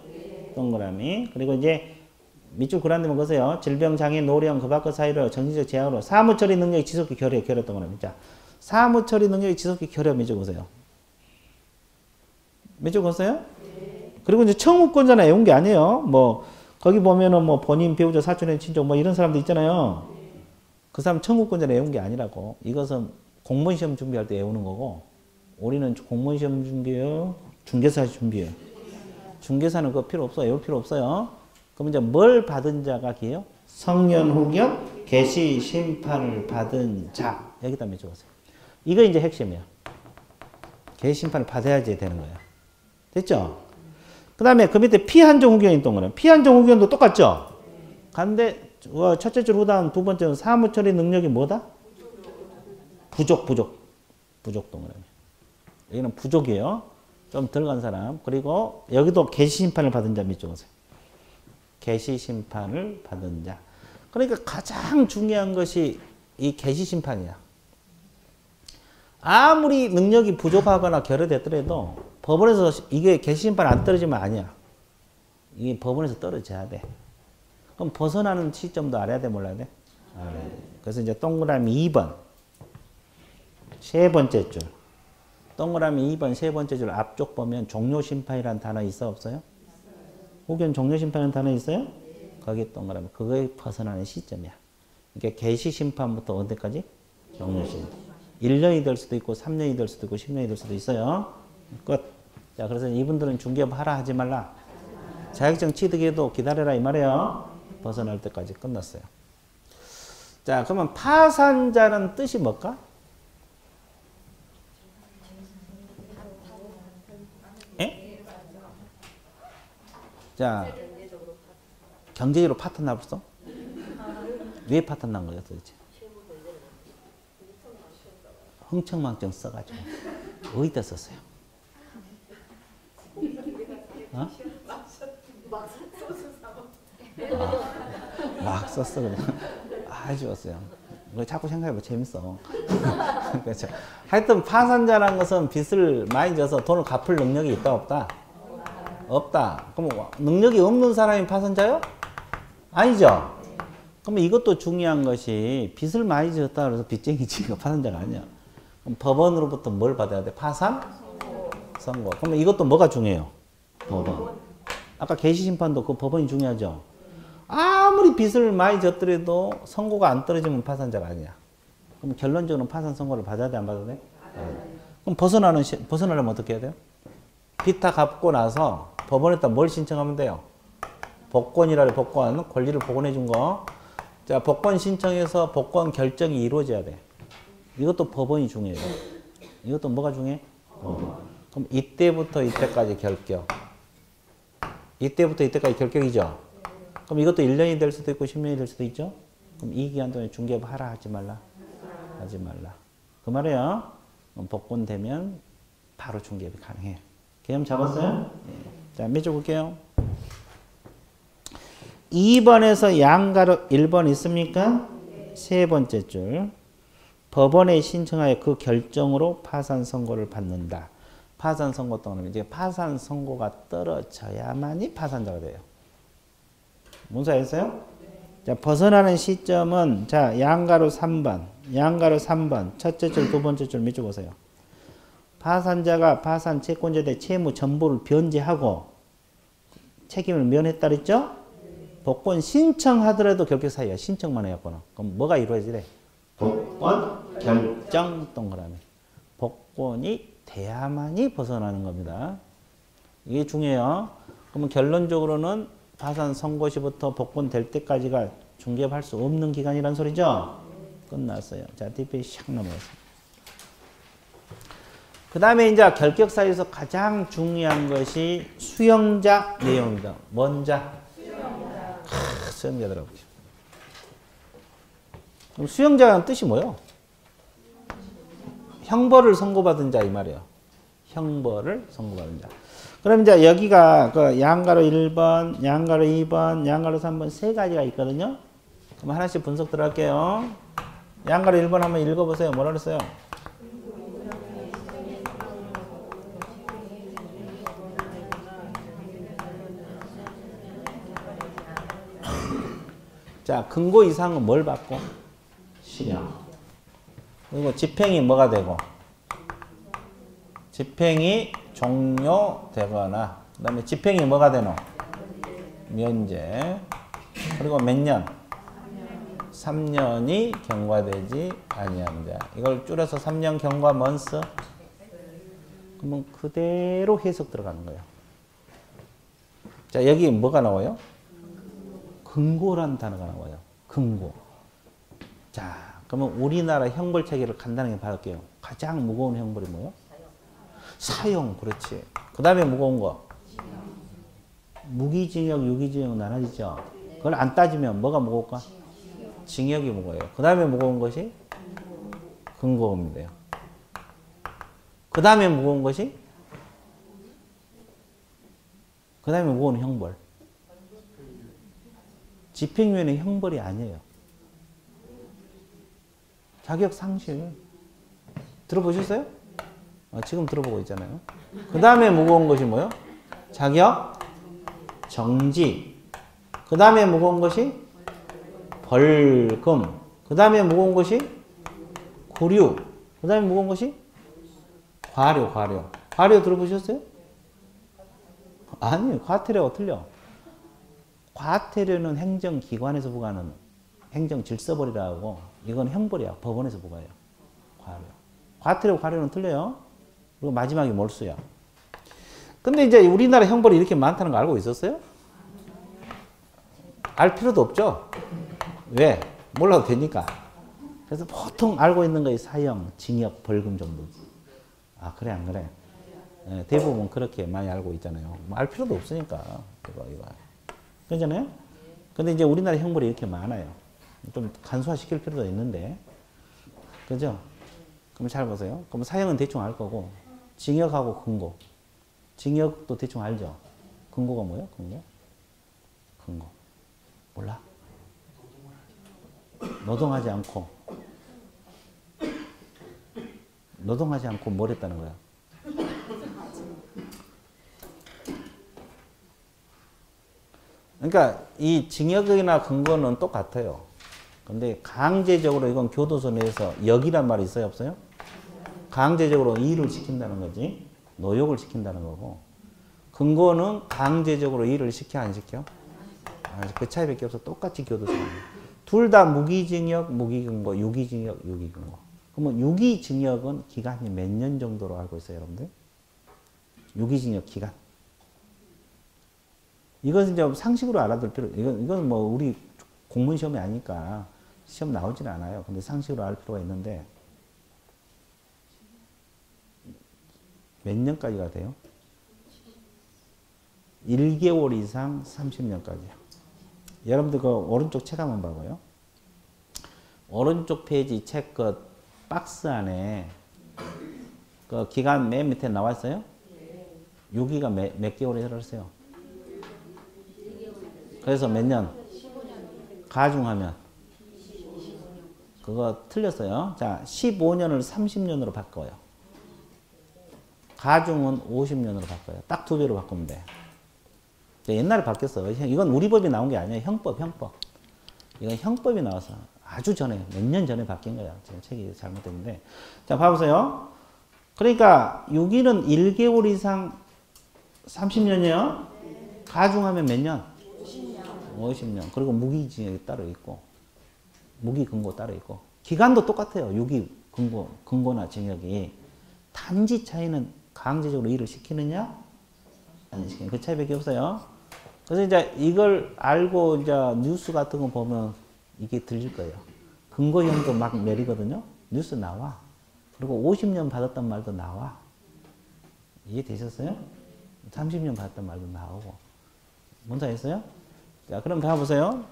S1: 동그라미. 그리고 이제 밑줄 그란데만 보세요. 질병, 장애, 노령 그 밖 사이로 정신적 제약으로 사무처리 능력이 지속히 결여 동그라미. 자, 사무처리 능력이 지속히 결여 밑줄 보세요. 밑줄 보세요? 그리고 이제 청구권자나 외운 게 아니에요. 뭐 거기 보면은 뭐 본인, 배우자, 사촌의 친족 뭐 이런 사람도 있잖아요. 그 사람 청구권자나 외운 게 아니라고. 이것은 공무원 시험 준비할 때 외우는 거고, 우리는 공무원 시험 준비해요, 중개사 준비해요. 중개사는 그거 필요 없어요. 외울 필요 없어요. 그럼 이제 뭘 받은 자가 기요? 성년후견 개시심판을 받은 자. 여기다 맺어보세요. 이거 이제 핵심이야. 개시심판을 받아야지 되는 거야. 됐죠? 그 다음에 그 밑에 피한정후견이 있던 거는 피한정후견도 똑같죠? 근데 첫째 줄 후단 두 번째는 사무처리 능력이 뭐다? 부족 동그라미. 여기는 부족이에요. 좀 덜 간 사람. 그리고 여기도 개시심판을 받은 자 밑줄 보세요. 개시심판을 받은 자. 그러니까 가장 중요한 것이 이 개시심판이야. 아무리 능력이 부족하거나 결여됐더라도 법원에서 이게 개시심판 안 떨어지면 아니야. 이게 법원에서 떨어져야 돼. 그럼 벗어나는 시점도 알아야 돼, 몰라야 돼? 알아야 돼. 그래서 이제 동그라미 2번 세 번째 줄. 동그라미 2번 세 번째 줄 앞쪽 보면 종료심판이라는 단어 있어, 없어요? 후견 종료심판이라는 단어 있어요? 거기 동그라미. 그거에 벗어나는 시점이야. 그러니까 개시심판부터 언제까지? 종료심판. 1년이 될 수도 있고 3년이 될 수도 있고 10년이 될 수도 있어요. 끝. 자, 그래서 이분들은 중개업 하라 하지 말라. 자격증 취득해도 기다려라 이 말이에요. 벗어날 때까지 끝났어요. 자, 그러면 파산자는 뜻이 뭘까? 자, 경제적으로 파탄 나봤어? 왜 파탄 난 거야 도대체? 흥청망청 써가지고 어디다 썼어요? 어? 막 썼어 그냥. 좋았어요. 이거 자꾸 생각해보면 재밌어. 그렇죠. 하여튼 파산자라는 것은 빚을 많이 져서 돈을 갚을 능력이 있다 없다? 없다. 그럼 능력이 없는 사람이 파산자요? 아니죠. 그럼 이것도 중요한 것이 빚을 많이 졌다 그래서 빚쟁이지가 파산자가 아니야. 그럼 법원으로부터 뭘 받아야 돼? 파산? 선고. 그러면 이것도 뭐가 중요해요? 법원. 아까 개시심판도 그 법원이 중요하죠. 아무리 빚을 많이 졌더라도 선고가 안 떨어지면 파산자가 아니야. 그럼 결론적으로 파산 선고를 받아야 돼, 안 받아야 돼? 그럼 벗어나려면 어떻게 해야 돼요? 빚 다 갚고 나서 법원에다 뭘 신청하면 돼요? 복권이라래, 복권. 권리를 복원해 준 거. 자, 복권 신청해서 복권 결정이 이루어져야 돼. 이것도 법원이 중요해요. 이것도 뭐가 중요해? 그럼 이때부터 이때까지 결격. 이때부터 이때까지 결격이죠? 그럼 이것도 1년이 될 수도 있고 10년이 될 수도 있죠? 그럼 이 기간 동안에 중개업 하라 하지 말라? 하지 말라. 그 말이에요. 복권 되면 바로 중개업이 가능해요. 개념 잡았어요? 네. 자, 몇 줄 볼게요. 2번에서 양가로 1번 있습니까? 세 번째 줄. 법원에 신청하여 그 결정으로 파산 선고를 받는다. 파산 선고 또는 이제 파산 선고가 떨어져야만이 파산자가 돼요. 뭔지 알겠어요? 자, 벗어나는 시점은 자, 양가로 3번. 양가로 3번. 첫째 줄, 두 번째 줄 밑줄 보세요. 파산자가 파산 채권자에 대해 채무 전부를 변제하고 책임을 면했다 그랬죠? 복권 신청하더라도 결격 사유야. 신청만 해갖고는. 그럼 뭐가 이루어지래? 복권 결정 동그라미. 복권이 돼야만이 벗어나는 겁니다. 이게 중요해요. 그러면 결론적으로는 파산 선고 시부터 복권 될 때까지가 중개업할 수 없는 기간이란 소리죠? 끝났어요. 자, 뒷페이지 샥 넘어갔어요. 그 다음에 이제 결격 사유에서 가장 중요한 것이 수용자 내용입니다. 뭔 자? 수용자 들어볼게요. 그럼 수용자는 뜻이 뭐예요? 형벌을 선고받은 자 이 말이에요. 형벌을 선고받은 자. 그럼 이제 여기가 그 양가로 1번, 양가로 2번, 양가로 3번 세 가지가 있거든요. 그럼 하나씩 분석 들어갈게요. 양가로 1번 한번 읽어보세요. 뭐라 그랬어요? 자, 근고 이상은 뭘 받고? 실형. 그리고 집행이 뭐가 되고? 집행이 종료되거나, 그 다음에 집행이 뭐가 되노? 면제. 그리고 몇 년? 3년이 경과되지 아니한 자. 이걸 줄여서 3년 경과 먼스. 그러면 그대로 해석 들어가는 거예요. 자, 여기 뭐가 나와요? 근고라는 단어가 나와요. 근고. 자, 그러면 우리나라 형벌 체계를 간단하게 봐볼게요. 가장 무거운 형벌이 뭐예요? 사형. 그렇지. 그 다음에 무거운 거. 무기징역, 유기징역 나눠지죠. 그걸 안 따지면 뭐가 무거울까? 징역이 무거워요. 그 다음에 무거운 것이 근고입니다. 그 다음에 무거운 것이 그 다음에 무거운 형벌. 집행유예는 형벌이 아니에요. 자격 상실. 들어보셨어요? 지금 들어보고 있잖아요. 그 다음에 무거운 것이 뭐예요? 자격 정지. 그 다음에 무거운 것이 벌금. 그 다음에 무거운 것이 구류. 그 다음에 무거운 것이 과료. 과료 들어보셨어요? 아니에요. 과태료가 틀려. 과태료는 행정기관에서 부과하는 행정질서벌이라고 하고, 이건 형벌이야. 법원에서 부과해요. 과료. 과태료, 과료는 틀려요. 그리고 마지막에 몰수야. 근데 이제 우리나라 형벌이 이렇게 많다는 거 알고 있었어요? 알 필요도 없죠? 왜? 몰라도 되니까. 그래서 보통 알고 있는 거이 사형, 징역, 벌금 정도. 아, 그래, 안 그래? 네, 대부분 그렇게 많이 알고 있잖아요. 뭐 알 필요도 없으니까. 이거. 그렇잖아요? 근데 이제 우리나라 형벌이 이렇게 많아요. 좀 간소화시킬 필요도 있는데. 그죠? 그럼 잘 보세요. 그럼 사형은 대충 알 거고, 징역하고 근고. 징역도 대충 알죠? 근고가 뭐예요? 근고. 몰라? 노동하지 않고 뭘 했다는 거야? 그러니까 이 징역이나 근고는 똑같아요. 근데 강제적으로 이건 교도소 내에서 역이란 말이 있어요, 없어요? 강제적으로 일을 시킨다는 거지. 노역을 시킨다는 거고. 근고는 강제적으로 일을 시켜, 안 시켜? 그 차이밖에 없어. 똑같이 교도소. 둘 다 무기징역, 무기근고, 유기징역, 유기근고. 그러면 유기징역은 기간이 몇 년 정도로 알고 있어요, 여러분들? 유기징역 기간. 이것은 이제 상식으로 알아둘 필요, 이건 뭐 우리 공무원 시험이 아니니까 시험 나오진 않아요. 근데 상식으로 알 필요가 있는데, 몇 년까지가 돼요? 1개월 이상 30년까지요. 여러분들 그 오른쪽 책 한번 봐봐요. 오른쪽 페이지 책 그 박스 안에 그 기간 맨 밑에 나와 있어요? 6기가 몇 개월이 들었어요? 그래서 몇 년? 가중하면 그거 틀렸어요. 자, 15년을 30년으로 바꿔요. 가중은 50년으로 바꿔요. 딱 2배로 바꾸면 돼. 옛날에 바뀌었어. 이건 우리 법이 나온 게 아니에요. 형법. 이건 형법이 나와서 아주 전에, 몇 년 전에 바뀐 거야. 제가 책이 잘못됐는데. 자, 봐보세요. 그러니까 6일은 1개월 이상 30년이요. 가중하면 몇 년? 50년. 그리고 무기징역이 따로 있고, 무기근고 따로 있고. 기간도 똑같아요. 유기, 근고나 징역이. 단지 차이는 강제적으로 일을 시키느냐? 안 시키느냐. 그 차이밖에 없어요. 그래서 이제 이걸 알고 이제 뉴스 같은 거 보면 이게 들릴 거예요. 근거형도 막 내리거든요. 뉴스 나와. 그리고 50년 받았단 말도 나와. 이해되셨어요? 30년 받았단 말도 나오고. 뭔지 아셨어요? 자, 그럼 봐보세요.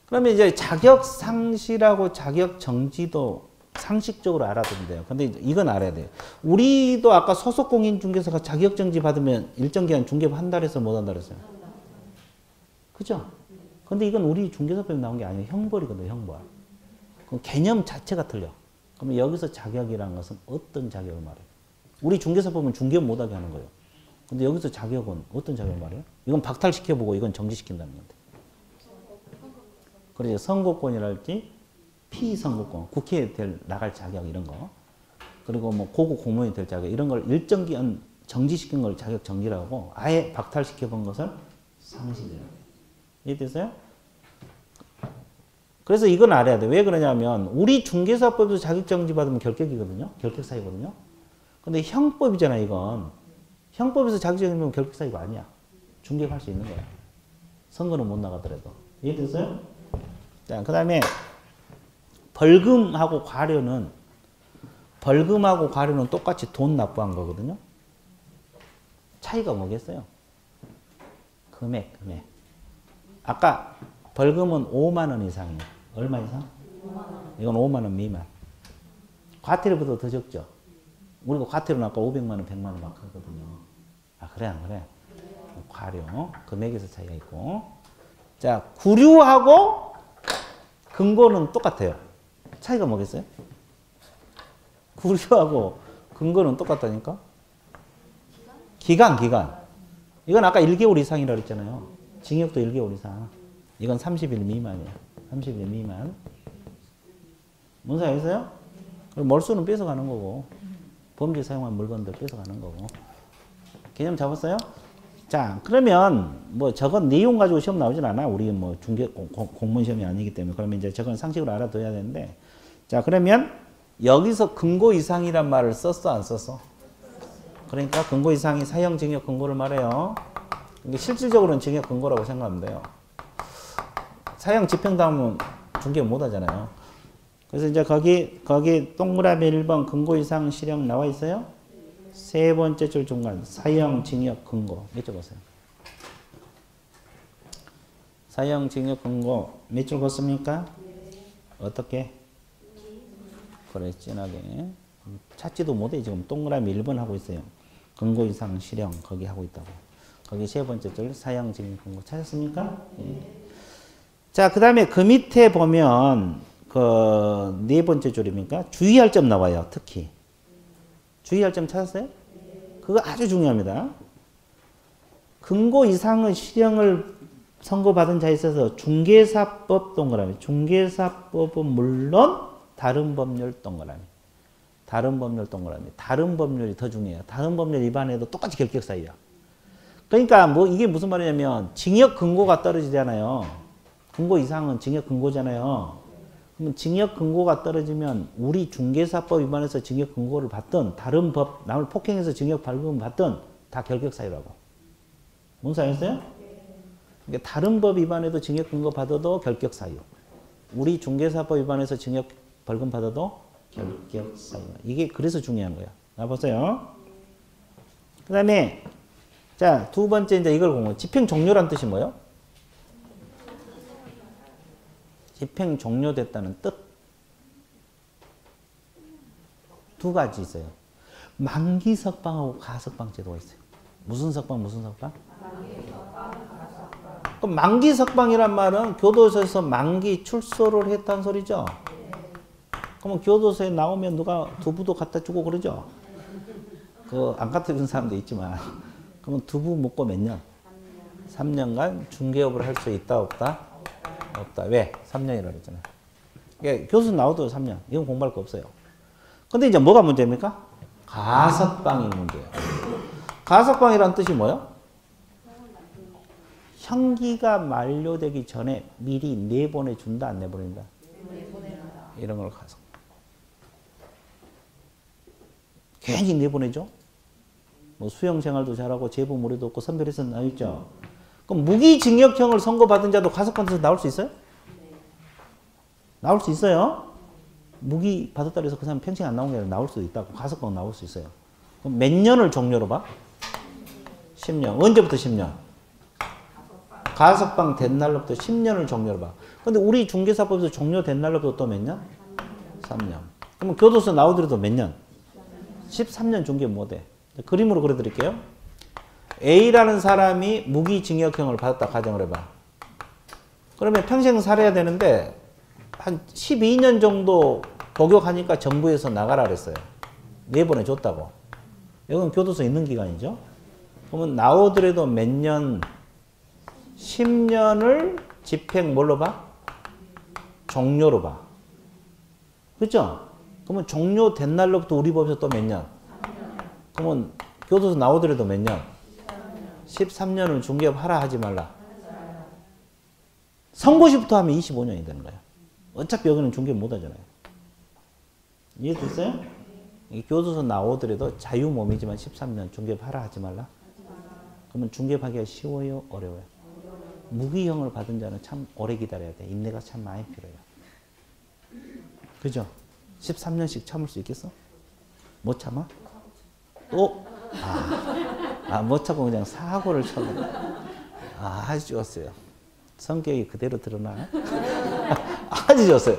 S1: 그러면 이제 자격 상실하고 자격 정지도 상식적으로 알아두면 돼요. 근데 이건 알아야 돼요. 우리도 아까 소속 공인 중개사가 자격 정지 받으면 일정 기간 중개 한다 그래서 못 한다 그랬어요. 그죠? 근데 이건 우리 중개사법에 나온 게 아니에요. 형벌이거든요, 형벌. 그럼 개념 자체가 틀려. 그러면 여기서 자격이라는 것은 어떤 자격을 말해요? 우리 중개사법은 중개 못하게 하는 거예요. 근데 여기서 자격은 어떤 자격을 말해요? 이건 박탈시켜보고 이건 정지시킨다는 건데. 그래서 선거권이랄지 피선거권, 국회에 나갈 자격 이런 거, 그리고 뭐 고급 공무원이 될 자격 이런 걸 일정 기간 정지시킨 걸 자격 정지라고 아예 박탈시켜본 것을 상실이라고 해요. 이해됐어요? 그래서 이건 알아야 돼. 왜 그러냐면 우리 중개사법도 자격 정지 받으면 결격이거든요. 결격사유거든요. 근데 형법이잖아 이건. 형법에서 자격 정지 받으면 결격사유가 아니야. 중개할 수 있는 거야. 선거는 못 나가더라도. 이해됐어요? 자, 그 다음에 벌금하고 과료는 똑같이 돈 납부한 거거든요. 차이가 뭐겠어요? 금액. 아까 벌금은 5만 원 이상이에요. 얼마 이상? 5만 원. 이건 5만 원 미만. 과태료보다 더 적죠. 우리가 과태료는 아까 500만 원, 100만 원 막 하거든요. 아, 그래 안 그래? 과료, 금액에서 차이가 있고. 자, 구류하고 근고는 똑같아요. 차이가 뭐겠어요? 구류하고 근거는 똑같다니까? 기간. 이건 아까 1개월 이상이라고 했잖아요. 징역도 1개월 이상. 이건 30일 미만이에요. 30일 미만. 뭔지 아세요? 그리고 몰수는 뺏어가는 거고, 범죄 사용한 물건들 뺏어가는 거고. 개념 잡았어요? 자, 그러면 뭐 저건 내용 가지고 시험 나오진 않아. 우리 뭐 중개 공무원 시험이 아니기 때문에. 그러면 이제 저건 상식으로 알아둬야 되는데. 자, 그러면 여기서 근고 이상이란 말을 썼어, 안 썼어? 그러니까 근고 이상이 사형, 징역, 근고를 말해요. 근데 실질적으로는 징역, 근고라고 생각하면 돼요. 사형 집행당하면 중개 못 하잖아요. 그래서 이제 거기 동그라미 1번 근고 이상 실형 나와 있어요? 세 번째 줄 중간 사형, 징역, 근고. 여쭤보세요. 사형 징역 근고 몇 줄 걷습니까? 어떻게? 그래 진하게 찾지도 못해. 지금 동그라미 1번 하고 있어요. 근고 이상 실형 거기 하고 있다고. 거기 세 번째 줄 사형 징역 근고 찾았습니까? 예. 자, 그 다음에 그 밑에 보면 그 네 번째 줄입니까? 주의할 점 나와요. 특히 주의할 점 찾았어요? 그거 아주 중요합니다. 근고 이상의 실형을 선고받은 자에 있어서 중개사법 동그라미. 중개사법은 물론 다른 법률 동그라미. 다른 법률 동그라미. 다른 법률이 더 중요해요. 다른 법률 위반해도 똑같이 결격사유야. 그러니까 뭐 이게 무슨 말이냐면 징역 근고가 떨어지잖아요. 근고 이상은 징역 근고잖아요. 그러면 징역 근고가 떨어지면 우리 중개사법 위반해서 징역 근고를 받든 다른 법 남을 폭행해서 징역 발급을 받든 다 결격사유라고. 뭔 사유였어요? 그러니까 다른 법 위반해도 징역 근고 받아도 결격사유. 우리 중개사법 위반해서 징역 벌금 받아도 결격사유. 이게 그래서 중요한 거야. 자, 보세요. 그 다음에 자, 두 번째 이제 이걸 공부. 집행 종료란 뜻이 뭐예요? 집행 종료됐다는 뜻. 두 가지 있어요. 만기 석방하고 가석방 제도가 있어요. 무슨 석방, 무슨 석방? 그럼 만기 석방이란 말은 교도소에서 만기 출소를 했다는 소리죠. 그러면 교도소에 나오면 누가 두부도 갖다 주고 그러죠. 그 안 갖다 주는 사람도 있지만. 그러면 두부 먹고 몇 년? 3년간 중개업을 할 수 있다, 없다? 없다. 왜? 3년이라고 했잖아요. 그러니까 교수 나와도 3년. 이건 공부할 거 없어요. 근데 이제 뭐가 문제입니까? 가석방이 문제예요. 가석방이란 뜻이 뭐예요? 형기가 만료되기 전에 미리 내보내준다, 안 내보낸다? 이런 걸 가석. 괜히 내보내죠? 뭐 수용 생활도 잘하고 제보 무리도 없고 선별해서 나있죠. 그럼 무기징역형을 선고받은 자도 가석방에서 나올 수 있어요? 나올 수 있어요. 무기 받았다 해서 그 사람 평생 안 나온 게 아니라 나올 수도 있다고. 가석방 나올 수 있어요. 그럼 몇 년을 종료로 봐? 10년. 언제부터 10년? 가석방 된 날로부터 10년을 종료로 봐. 근데 우리 중개사법에서 종료된 날로부터 또 몇 년? 3년. 그러면 교도소 나오더라도 몇 년? 13년 중개 못해. 그림으로 그려드릴게요. A라는 사람이 무기징역형을 받았다 가정을 해봐. 그러면 평생 살아야 되는데 한 12년 정도 복역하니까 정부에서 나가라 그랬어요. 내보내줬다고. 이건 교도소에 있는 기간이죠. 그러면 나오더라도 몇 년? 10년을 집행 뭘로 봐? 종료로 봐. 그렇죠? 그러면 종료된 날로부터 우리 법에서 또 몇 년? 그러면 교도소 나오더라도 몇 년? 13년을 중개업 하라 하지 말라. 선고시부터 하면 25년이 되는 거예요. 어차피 여기는 중개업 못 하잖아요. 이해됐어요? 교도소 나오더라도 자유 몸이지만 13년 중개업 하라 하지 말라. 그러면 중개업하기가 쉬워요? 어려워요? 무기형을 받은 자는 참 오래 기다려야 돼. 인내가 참 많이 필요해요. 그죠? 13년씩 참을 수 있겠어? 못 참아? 또? 못 참고 그냥 사고를 쳐버려. 아주 좋았어요. 성격이 그대로 드러나? 아주 좋았어요.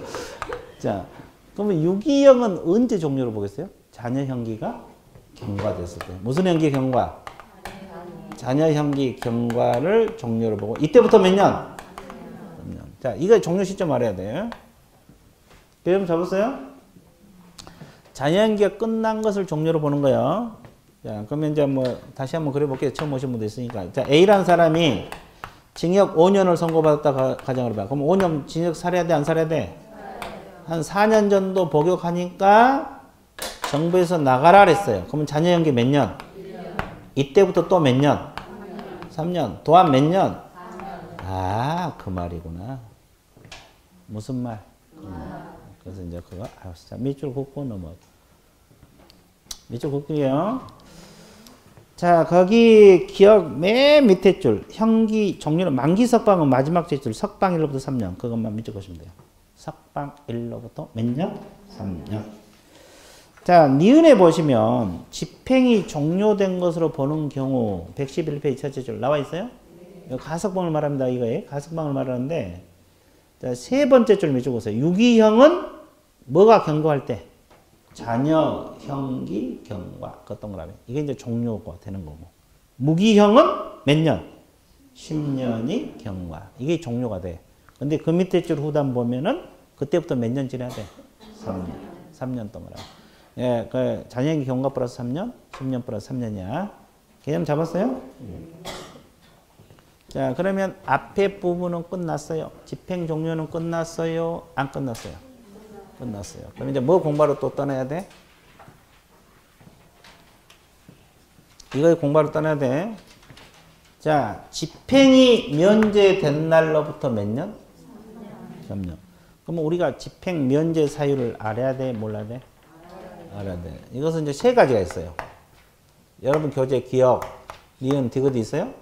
S1: 자, 그러면 유기형은 언제 종료를 보겠어요? 자녀 형기가 경과됐을 때. 무슨 형기 경과? 자녀 형기 경과를 종료를 보고 이때부터 몇 년? 3년. 자, 이거 종료 시점 알아야 돼. 여러분 잡았어요? 자녀 형기가 끝난 것을 종료로 보는 거예요. 자, 그러면 이제 뭐 다시 한번 그려볼게요. 처음 오신 분도 있으니까. 자, A라는 사람이 징역 5년을 선고받았다 가정을 해봐. 그럼 5년 징역 살아야 돼, 안 살아야 돼? 한 4년 정도 복역하니까 정부에서 나가라 그랬어요. 그러면 자녀 형기 몇 년? 이때부터 또 몇 년? 3년. 또한 몇 년? 아, 그 말이구나. 무슨 말? 그래서 이제 그거 알았어. 자, 밑줄 긋고 넘어. 밑줄 긋기요. 자, 거기 기억 맨 밑에 줄. 형기 종료는 만기 석방은 마지막 줄. 석방 1로부터 3년. 그것만 밑줄 긋으시면 돼요. 석방 1로부터 몇 년? 3년. 자, 니은에 보시면 집행이 종료된 것으로 보는 경우 111페이지 첫째 줄 나와 있어요? 가석방을 말합니다. 이거에 가석방을 말하는데 자, 세 번째 줄 밑줄보세요. 유기형은 뭐가 경과할 때? 자녀, 형기, 경과. 그 동그라미. 이게 이제 종료가 되는 거고. 무기형은 몇 년? 10년이 경과. 이게 종료가 돼. 근데 그 밑에 줄 후단 보면은 그때부터 몇 년 지나야 돼? 3년. 3년 동그라미. 예, 그 자녀, 형기, 경과 플러스 3년, 10년 플러스 3년이야. 개념 잡았어요? 자, 그러면 앞에 부분은 끝났어요. 집행 종료는 끝났어요? 안 끝났어요? 끝났어요. 그럼 이제 뭐 공부하러 또 떠나야 돼? 이거 공부하러 떠나야 돼. 자, 집행이 면제된 날로부터 몇 년? 3년. 그러면 우리가 집행 면제 사유를 알아야 돼? 몰라야 돼? 알아야 돼. 이것은 이제 세 가지가 있어요. 여러분 교재 기억, 니은, 디귿이 있어요?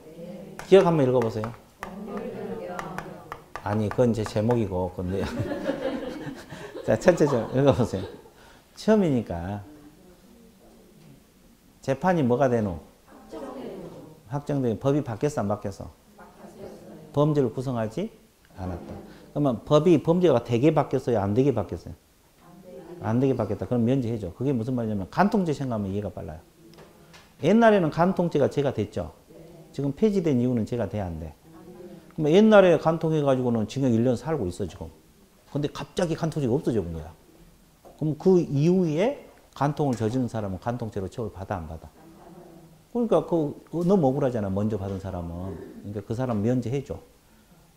S1: 기억 한번 읽어보세요. 아니, 그건 제 제목이고, 근데. 자, 첫째 좀 읽어보세요. 처음이니까. 재판이 뭐가 되노? 확정되는 법이 바뀌었어, 안 바뀌었어? 범죄를 구성하지 않았다. 그러면 법이 범죄가 되게 바뀌었어요? 안 되게 바뀌었어요? 안 되게 바뀌었다. 그럼 면제해줘. 그게 무슨 말이냐면 간통죄 생각하면 이해가 빨라요. 옛날에는 간통죄가 죄가 됐죠. 지금 폐지된 이유는 죄가 돼야 안 돼. 그럼 옛날에 간통해가지고는 징역 1년 살고 있어, 지금. 근데 갑자기 간통죄가 없어져 본 거야. 그럼 그 이후에 간통을 저지른 사람은 간통죄로 처벌받아, 안 받아? 그러니까 너무 억울하잖아, 먼저 받은 사람은. 그러니까 그 사람 면제해줘.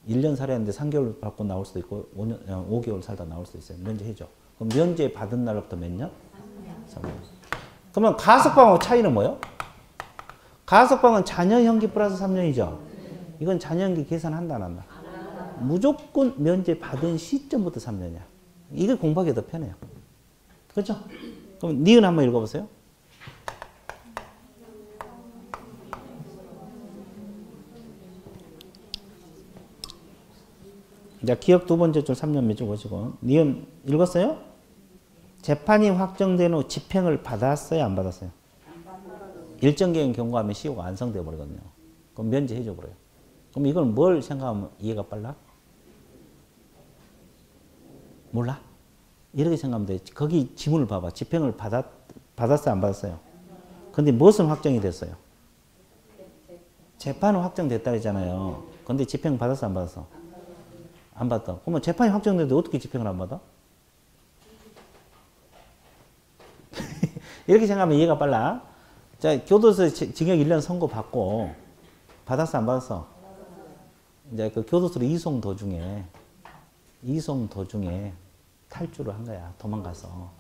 S1: 1년 살았는데 3개월 받고 나올 수도 있고 5개월 살다 나올 수도 있어요. 면제해줘. 그럼 면제 받은 날부터 몇 년? 3년. 그러면 가석방하고 차이는 뭐예요? 가석방은 자녀 형기 플러스 3년이죠. 이건 자녀 형기 계산한다, 안 한다? 무조건 면제 받은 시점부터 3년이야. 이게 공부하기 더 편해요. 그렇죠? 그럼 니은 한번 읽어보세요. 자, 기억 두 번째 줄 3년 밑줄 보시고. 니은 읽었어요? 재판이 확정된 후 집행을 받았어요? 안 받았어요? 일정 기간 경과하면 시효가 완성되어 버리거든요. 그럼 면제해줘 버려요. 그럼 이건 뭘 생각하면 이해가 빨라? 몰라? 이렇게 생각하면 돼. 거기 지문을 봐봐. 집행을 받았어요? 안 받았어요? 근데 무엇은 확정이 됐어요? 재판은 확정됐다 그랬잖아요. 근데 집행 받았어? 안 받았어? 안 받았다. 그러면 재판이 확정됐는데 어떻게 집행을 안 받아? 이렇게 생각하면 이해가 빨라. 자, 교도소 징역 1년 선고 받고 받았어, 안 받았어? 이제 그 교도소로 이송 도중에 탈주를 한 거야. 도망가서.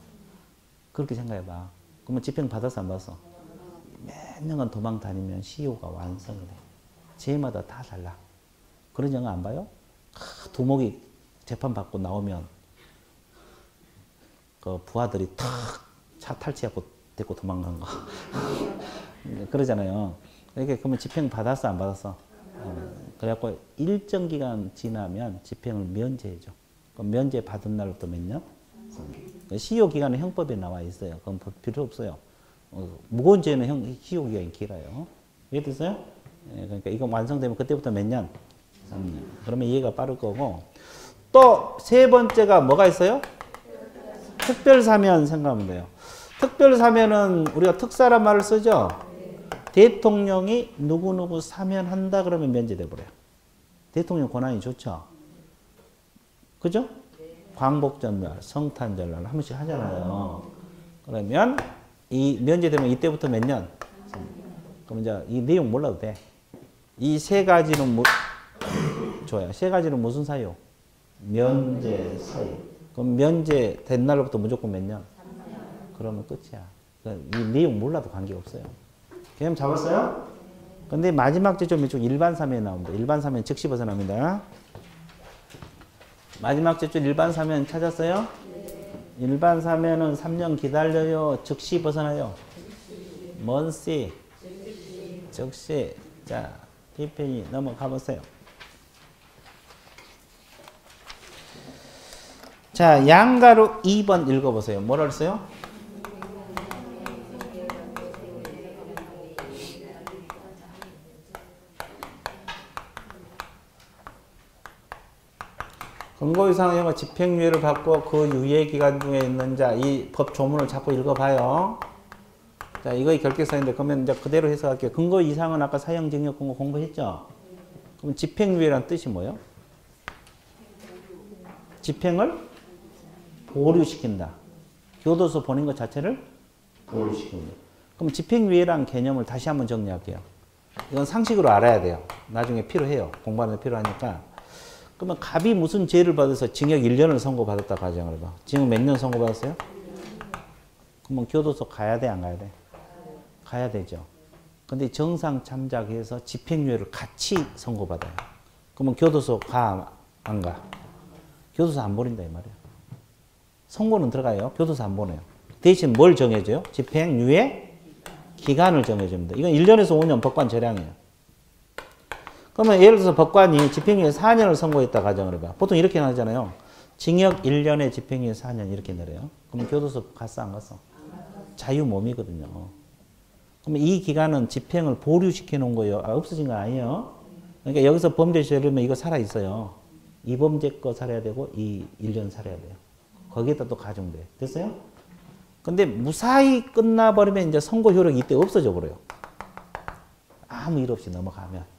S1: 그렇게 생각해봐. 그러면 집행 받았어, 안 받았어? 몇 년간 도망 다니면 시효가 완성이 돼. 죄마다 다 달라. 그런 영화 안 봐요? 두목이 재판 받고 나오면 그 부하들이 탁 차 탈취하고 데리고 도망간 거. 그러잖아요. 이렇게 그러면 집행 받았어, 안 받았어? 그래갖고 일정 기간 지나면 집행을 면제해줘. 그럼 면제 받은 날부터 몇 년? 시효 기간은 형법에 나와 있어요. 그럼 필요 없어요. 무거운 죄는 시효 기간이 길어요. 이해됐어요? 그러니까 이거 완성되면 그때부터 몇 년? 3년. 그러면 이해가 빠를 거고. 또 세 번째가 뭐가 있어요? 특별사면 생각하면 돼요. 특별사면은 우리가 특사란 말을 쓰죠? 대통령이 누구누구 사면한다 그러면 면제돼 버려요. 대통령 권한이 좋죠? 그죠? 광복절날, 성탄절날 한 번씩 하잖아요. 그러면 이 면제되면 이때부터 몇 년? 그럼 이제 이 내용 몰라도 돼. 이 세 가지는 좋아요. 세 가지는 무슨 사유? 면제 사유. 그럼 면제 된 날로부터 무조건 몇 년? 그러면 끝이야. 이 내용 몰라도 관계없어요. 개념 잡았어요? 근데 마지막 제점 이쪽 일반 사면이 나옵니다. 일반 사면 즉시 벗어납니다. 마지막 제점 일반 사면 찾았어요? 네. 일반 사면은 3년 기다려요. 즉시 벗어나요? 먼시. 즉시. 자, 뒷편이 넘어가 보세요. 자, 양가로 2번 읽어보세요. 뭐라 그랬어요? 권고 이상 영어 집행유예를 받고 그 유예 기간 중에 있는 자, 이 법 조문을 자꾸 읽어봐요. 자, 이거의 결격사인데 그러면 이제 그대로 해석할게요. 근거 이상은 아까 사형징역 근거 공부했죠? 그럼 집행유예란 뜻이 뭐예요? 집행을 보류시킨다. 교도소 보낸 것 자체를 보류시킨다. 그럼 집행유예란 개념을 다시 한번 정리할게요. 이건 상식으로 알아야 돼요. 나중에 필요해요. 공부하는 데 필요하니까. 그러면 갑이 무슨 죄를 받아서 징역 1년을 선고받았다 가정을 해봐. 징역 몇 년 선고받았어요? 그러면 교도소 가야 돼, 안 가야 돼? 가야 되죠. 근데 정상 참작해서 집행유예를 같이 선고받아요. 그러면 교도소 가, 안 가? 교도소 안 보낸다 이 말이에요. 선고는 들어가요. 교도소 안 보내요. 대신 뭘 정해줘요? 집행유예 기간을 정해줍니다. 이건 1년에서 5년 법관 절량이에요. 그러면 예를 들어서 법관이 집행유예 4년을 선고했다 가정을 해봐. 보통 이렇게 하잖아요. 징역 1년에 집행유예 4년 이렇게 내려요. 그러면 교도소 갔어 안 갔어? 자유몸이거든요. 그러면 이 기간은 집행을 보류시켜 놓은 거예요. 없어진 거 아니에요. 그러니까 여기서 범죄 저지르면 이거 살아있어요. 이 범죄 거 살아야 되고 이 1년 살아야 돼요. 거기에다 또 가중돼. 됐어요? 근데 무사히 끝나버리면 이제 선고 효력이 이때 없어져 버려요. 아무 일 없이 넘어가면.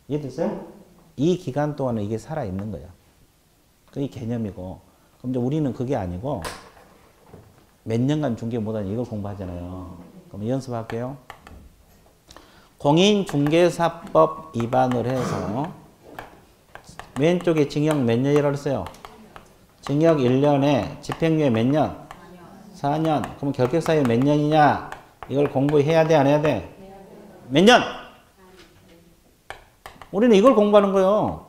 S1: 이해됐어요? 이 기간 동안은 이게 살아있는 거예요. 그게 개념이고. 그럼 이제 우리는 그게 아니고 몇 년간 중개 못하니 이걸 공부하잖아요. 그럼 연습할게요. 공인중개사법 위반을 해서 왼쪽에 징역 몇 년이라고 했어요? 징역 1년에 집행유예 몇 년? 4년. 그럼 결격사유 몇 년이냐? 이걸 공부해야 돼, 안 해야 돼? 몇 년? 우리는 이걸 공부하는 거예요.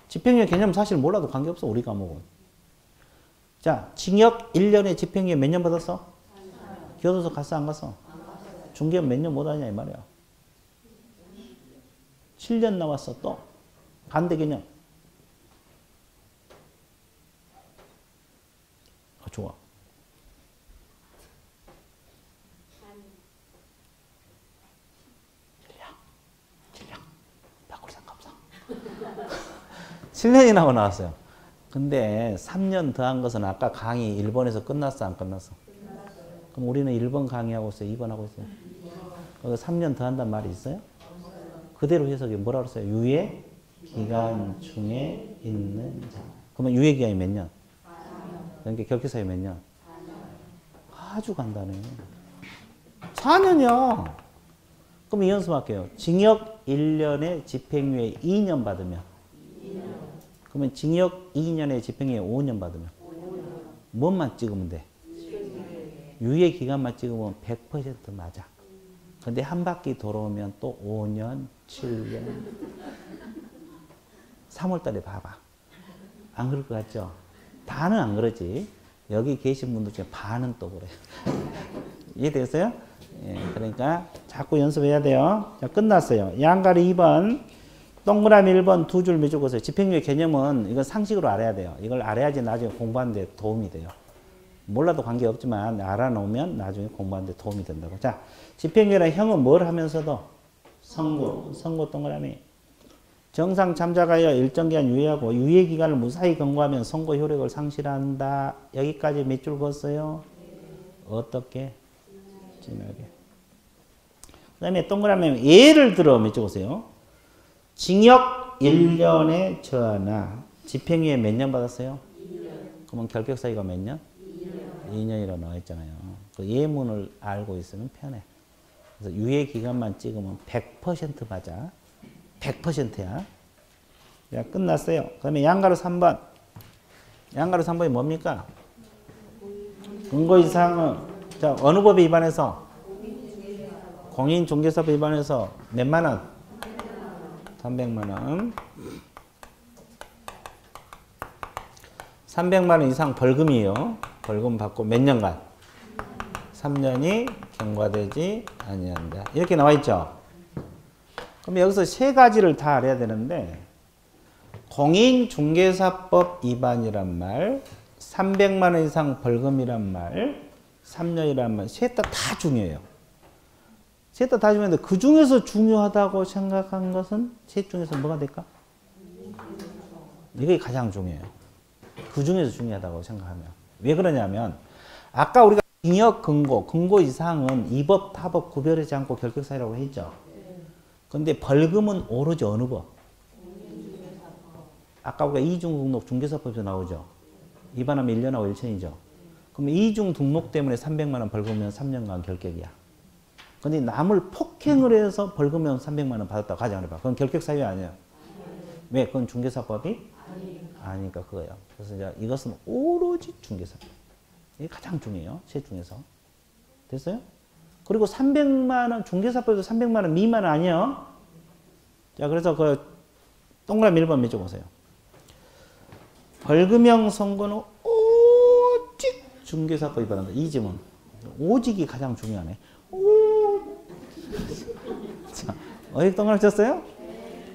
S1: 집행유예 개념 사실 몰라도 관계없어, 우리 과목은. 자, 징역 1년에 집행유예 몇 년 받았어? 교도소 갔어, 안 갔어? 중개업 몇 년 못하냐, 이 말이야. 7년 나왔어, 또. 반대 개념. 좋아. 질량. 바꿀 생각 없어. 7년이 나왔어요. 근데 3년 더한 것은 아까 강의 1번에서 끝났어, 안 끝났어? 그럼 우리는 1번 강의하고 있어요, 2번 하고 있어요? 거기서 3년 더한다는 말이 있어요? 그대로 해석이 뭐라고 했어요? 유예 기간 중에 있는 자. 그러면 유예 기간이 몇 년? 그러니까 결격사유 몇 년? 아주 간단해요. 4년이야. 그럼 이 연습할게요. 징역 1년에 집행유예 2년 받으면. 그러면 징역 2년에 집행유예 5년 받으면. 뭔만 찍으면 돼? 유예 기간만 찍으면 100% 맞아. 근데 한 바퀴 돌아오면 또 5년, 7년. 3월달에 봐봐. 안 그럴 것 같죠? 다는 안 그러지. 여기 계신 분들 중에 반은 또 그래. 이해되겠어요? 예, 그러니까 자꾸 연습해야 돼요. 자, 끝났어요. 양가리 2번, 동그라미 1번 두 줄 매주고서요. 집행유예 개념은 이건 상식으로 알아야 돼요. 이걸 알아야지 나중에 공부하는 데 도움이 돼요. 몰라도 관계없지만 알아놓으면 나중에 공부하는 데 도움이 된다고. 자, 집행유예란 형은 뭘 하면서도? 선고 동그라미. 정상 참작하여 일정 기간 유예하고 유예 기간을 무사히 경고하면 선고 효력을 상실한다. 여기까지 몇 줄 그었어요? 어떻게? 진하게. 그 다음에 동그라미 예를 들어 몇 줄 그었어요? 징역 1년에 처하나 집행유예 몇 년 받았어요? 2년. 그러면 결격사유가 몇 년? 2년이라고 나와 있잖아요. 그 예문을 알고 있으면 편해. 그래서 유예 기간만 찍으면 100% 맞아. 100%야. 자, 끝났어요. 그 다음에 양가로 3번. 양가로 3번이 뭡니까? 근거 이상은, 자, 어느 법에 위반해서? 공인중개사법 위반해서 몇만 원? 300만 원. 300만 원 이상 벌금이에요. 벌금 받고 몇 년간? 3년이 경과되지 아니한다. 이렇게 나와 있죠? 그럼 여기서 세 가지를 다 알아야 되는데 공인중개사법 위반이란 말, 300만 원 이상 벌금이란 말, 3년이란 말, 셋 다 중요해요. 셋 다 중요한데 그 중에서 중요하다고 생각한 것은 셋 중에서 뭐가 될까? 이게 가장 중요해요. 그 중에서 중요하다고 생각하면. 왜 그러냐면 아까 우리가 징역 근고 이상은 이법 타법 구별하지 않고 결격 사유라고 했죠. 근데 벌금은 오로지 어느 법? 아까 우리가 이중 등록 중개사법에서 나오죠. 위반하면 1년하고 1천이죠. 그러면 이중 등록 때문에 300만 원 벌금이면 3년간 결격이야. 근데 남을 폭행을 해서 벌금이면 300만 원 받았다고 가정을 해봐. 그건 결격 사유 아니야. 왜? 그건 중개사법이 아니니까 그거예요. 그래서 이제 이것은 오로지 중개사법. 이게 가장 중요해요. 셋 중에서. 됐어요? 그리고 300만 원, 중개사법에도 300만 원 미만은 아니에요. 자, 그래서 그 동그라미 1번 맺어 보세요. 벌금형 선고는 오직 중개사법 위반한다. 이 지문. 오직이 가장 중요하네. 자, 어디 동그라미 쳤어요?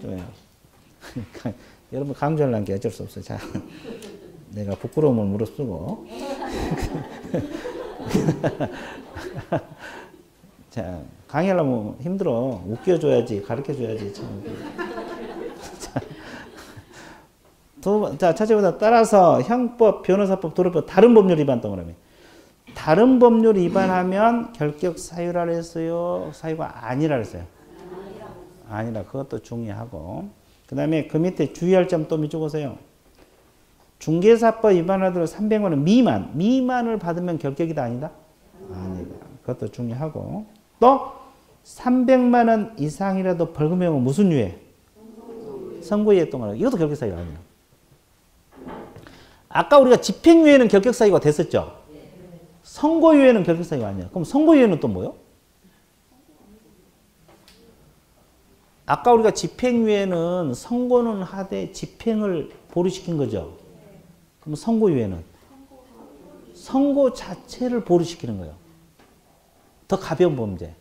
S1: 좋아요. 여러분 강조하려는 게 어쩔 수 없어요. 자, 내가 부끄러움을 무릅쓰고. 자, 강의하려면 힘들어. 웃겨줘야지, 가르쳐줘야지. 자, 첫째보다 따라서 형법, 변호사법, 도로법, 다른 법률 위반 동그라미. 다른 법률 위반하면 결격 사유라 했어요? 사유가 아니라 했어요? 아니라. 그것도 중요하고. 그 다음에 그 밑에 주의할 점 또 밑줄 보세요. 중개사법 위반하더라도 300만 원 미만을 받으면 결격이다 아니다? 아니다. 그것도 중요하고. 또 300만 원 이상이라도 벌금형은 무슨 유예? 선고유예 동안. 이것도 결격 사유가 아니에요. 아까 우리가 집행유예는 결격 사유가 됐었죠? 선고유예는 결격 사유가 아니에요. 그럼 선고유예는 또 뭐요? 아까 우리가 집행유예는 선고는 하되 집행을 보류시킨 거죠. 그럼 선고유예는? 선고 자체를 보류시키는 거예요. 더 가벼운 범죄.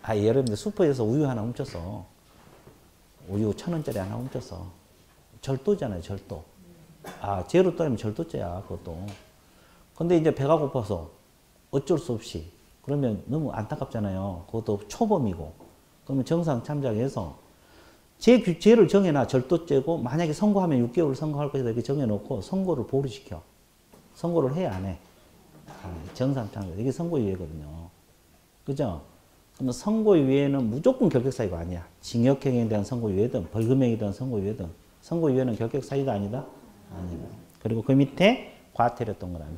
S1: 아, 여러분들 슈퍼에서 우유 하나 훔쳤어. 우유 1,000원짜리 하나 훔쳤어. 절도잖아요, 절도. 아, 죄로 따르면 절도죄야, 그것도. 근데 이제 배가 고파서 어쩔 수 없이. 그러면 너무 안타깝잖아요. 그것도 초범이고. 그러면 정상 참작해서 죄를 정해놔. 절도죄고 만약에 선고하면 6개월 선고할 것이다 이렇게 정해놓고 선고를 보류시켜. 선고를 해 안 해? 정상 참작. 이게 선고유예거든요. 그죠? 그러면 선고유예는 무조건 결격사유가 아니야. 징역행위에 대한 선고유예든 벌금행위에 대한 선고유예든 선고유예는 결격사유가 아니다? 아니다. 그리고 그 밑에 과태료 동그라미.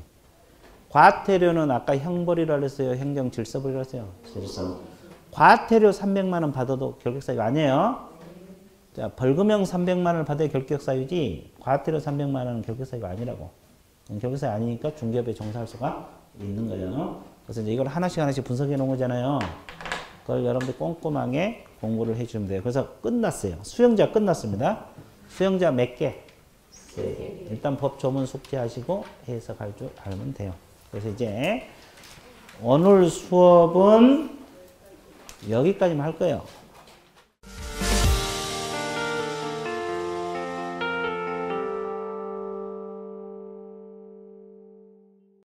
S1: 과태료는 아까 형벌이라 그랬어요? 행정질서벌이라 했어요? 질서. 과태료 300만 원 받아도 결격사유가 아니에요. 자, 벌금형 300만 원을 받아야 결격사유지 과태료 300만 원은 결격사유가 아니라고. 결격사유 아니니까 중개업에 종사할 수가 있는 거예요. 그래서 이제 이걸 하나씩 분석해 놓은 거잖아요. 그걸 여러분들 꼼꼼하게 공부를 해주면 돼요. 그래서 끝났어요. 수영자 끝났습니다. 수영자 몇 개? 3개. 일단 법 조문 숙지하시고 해석할 줄 알면 돼요. 그래서 이제 오늘 수업은 여기까지만 할 거예요.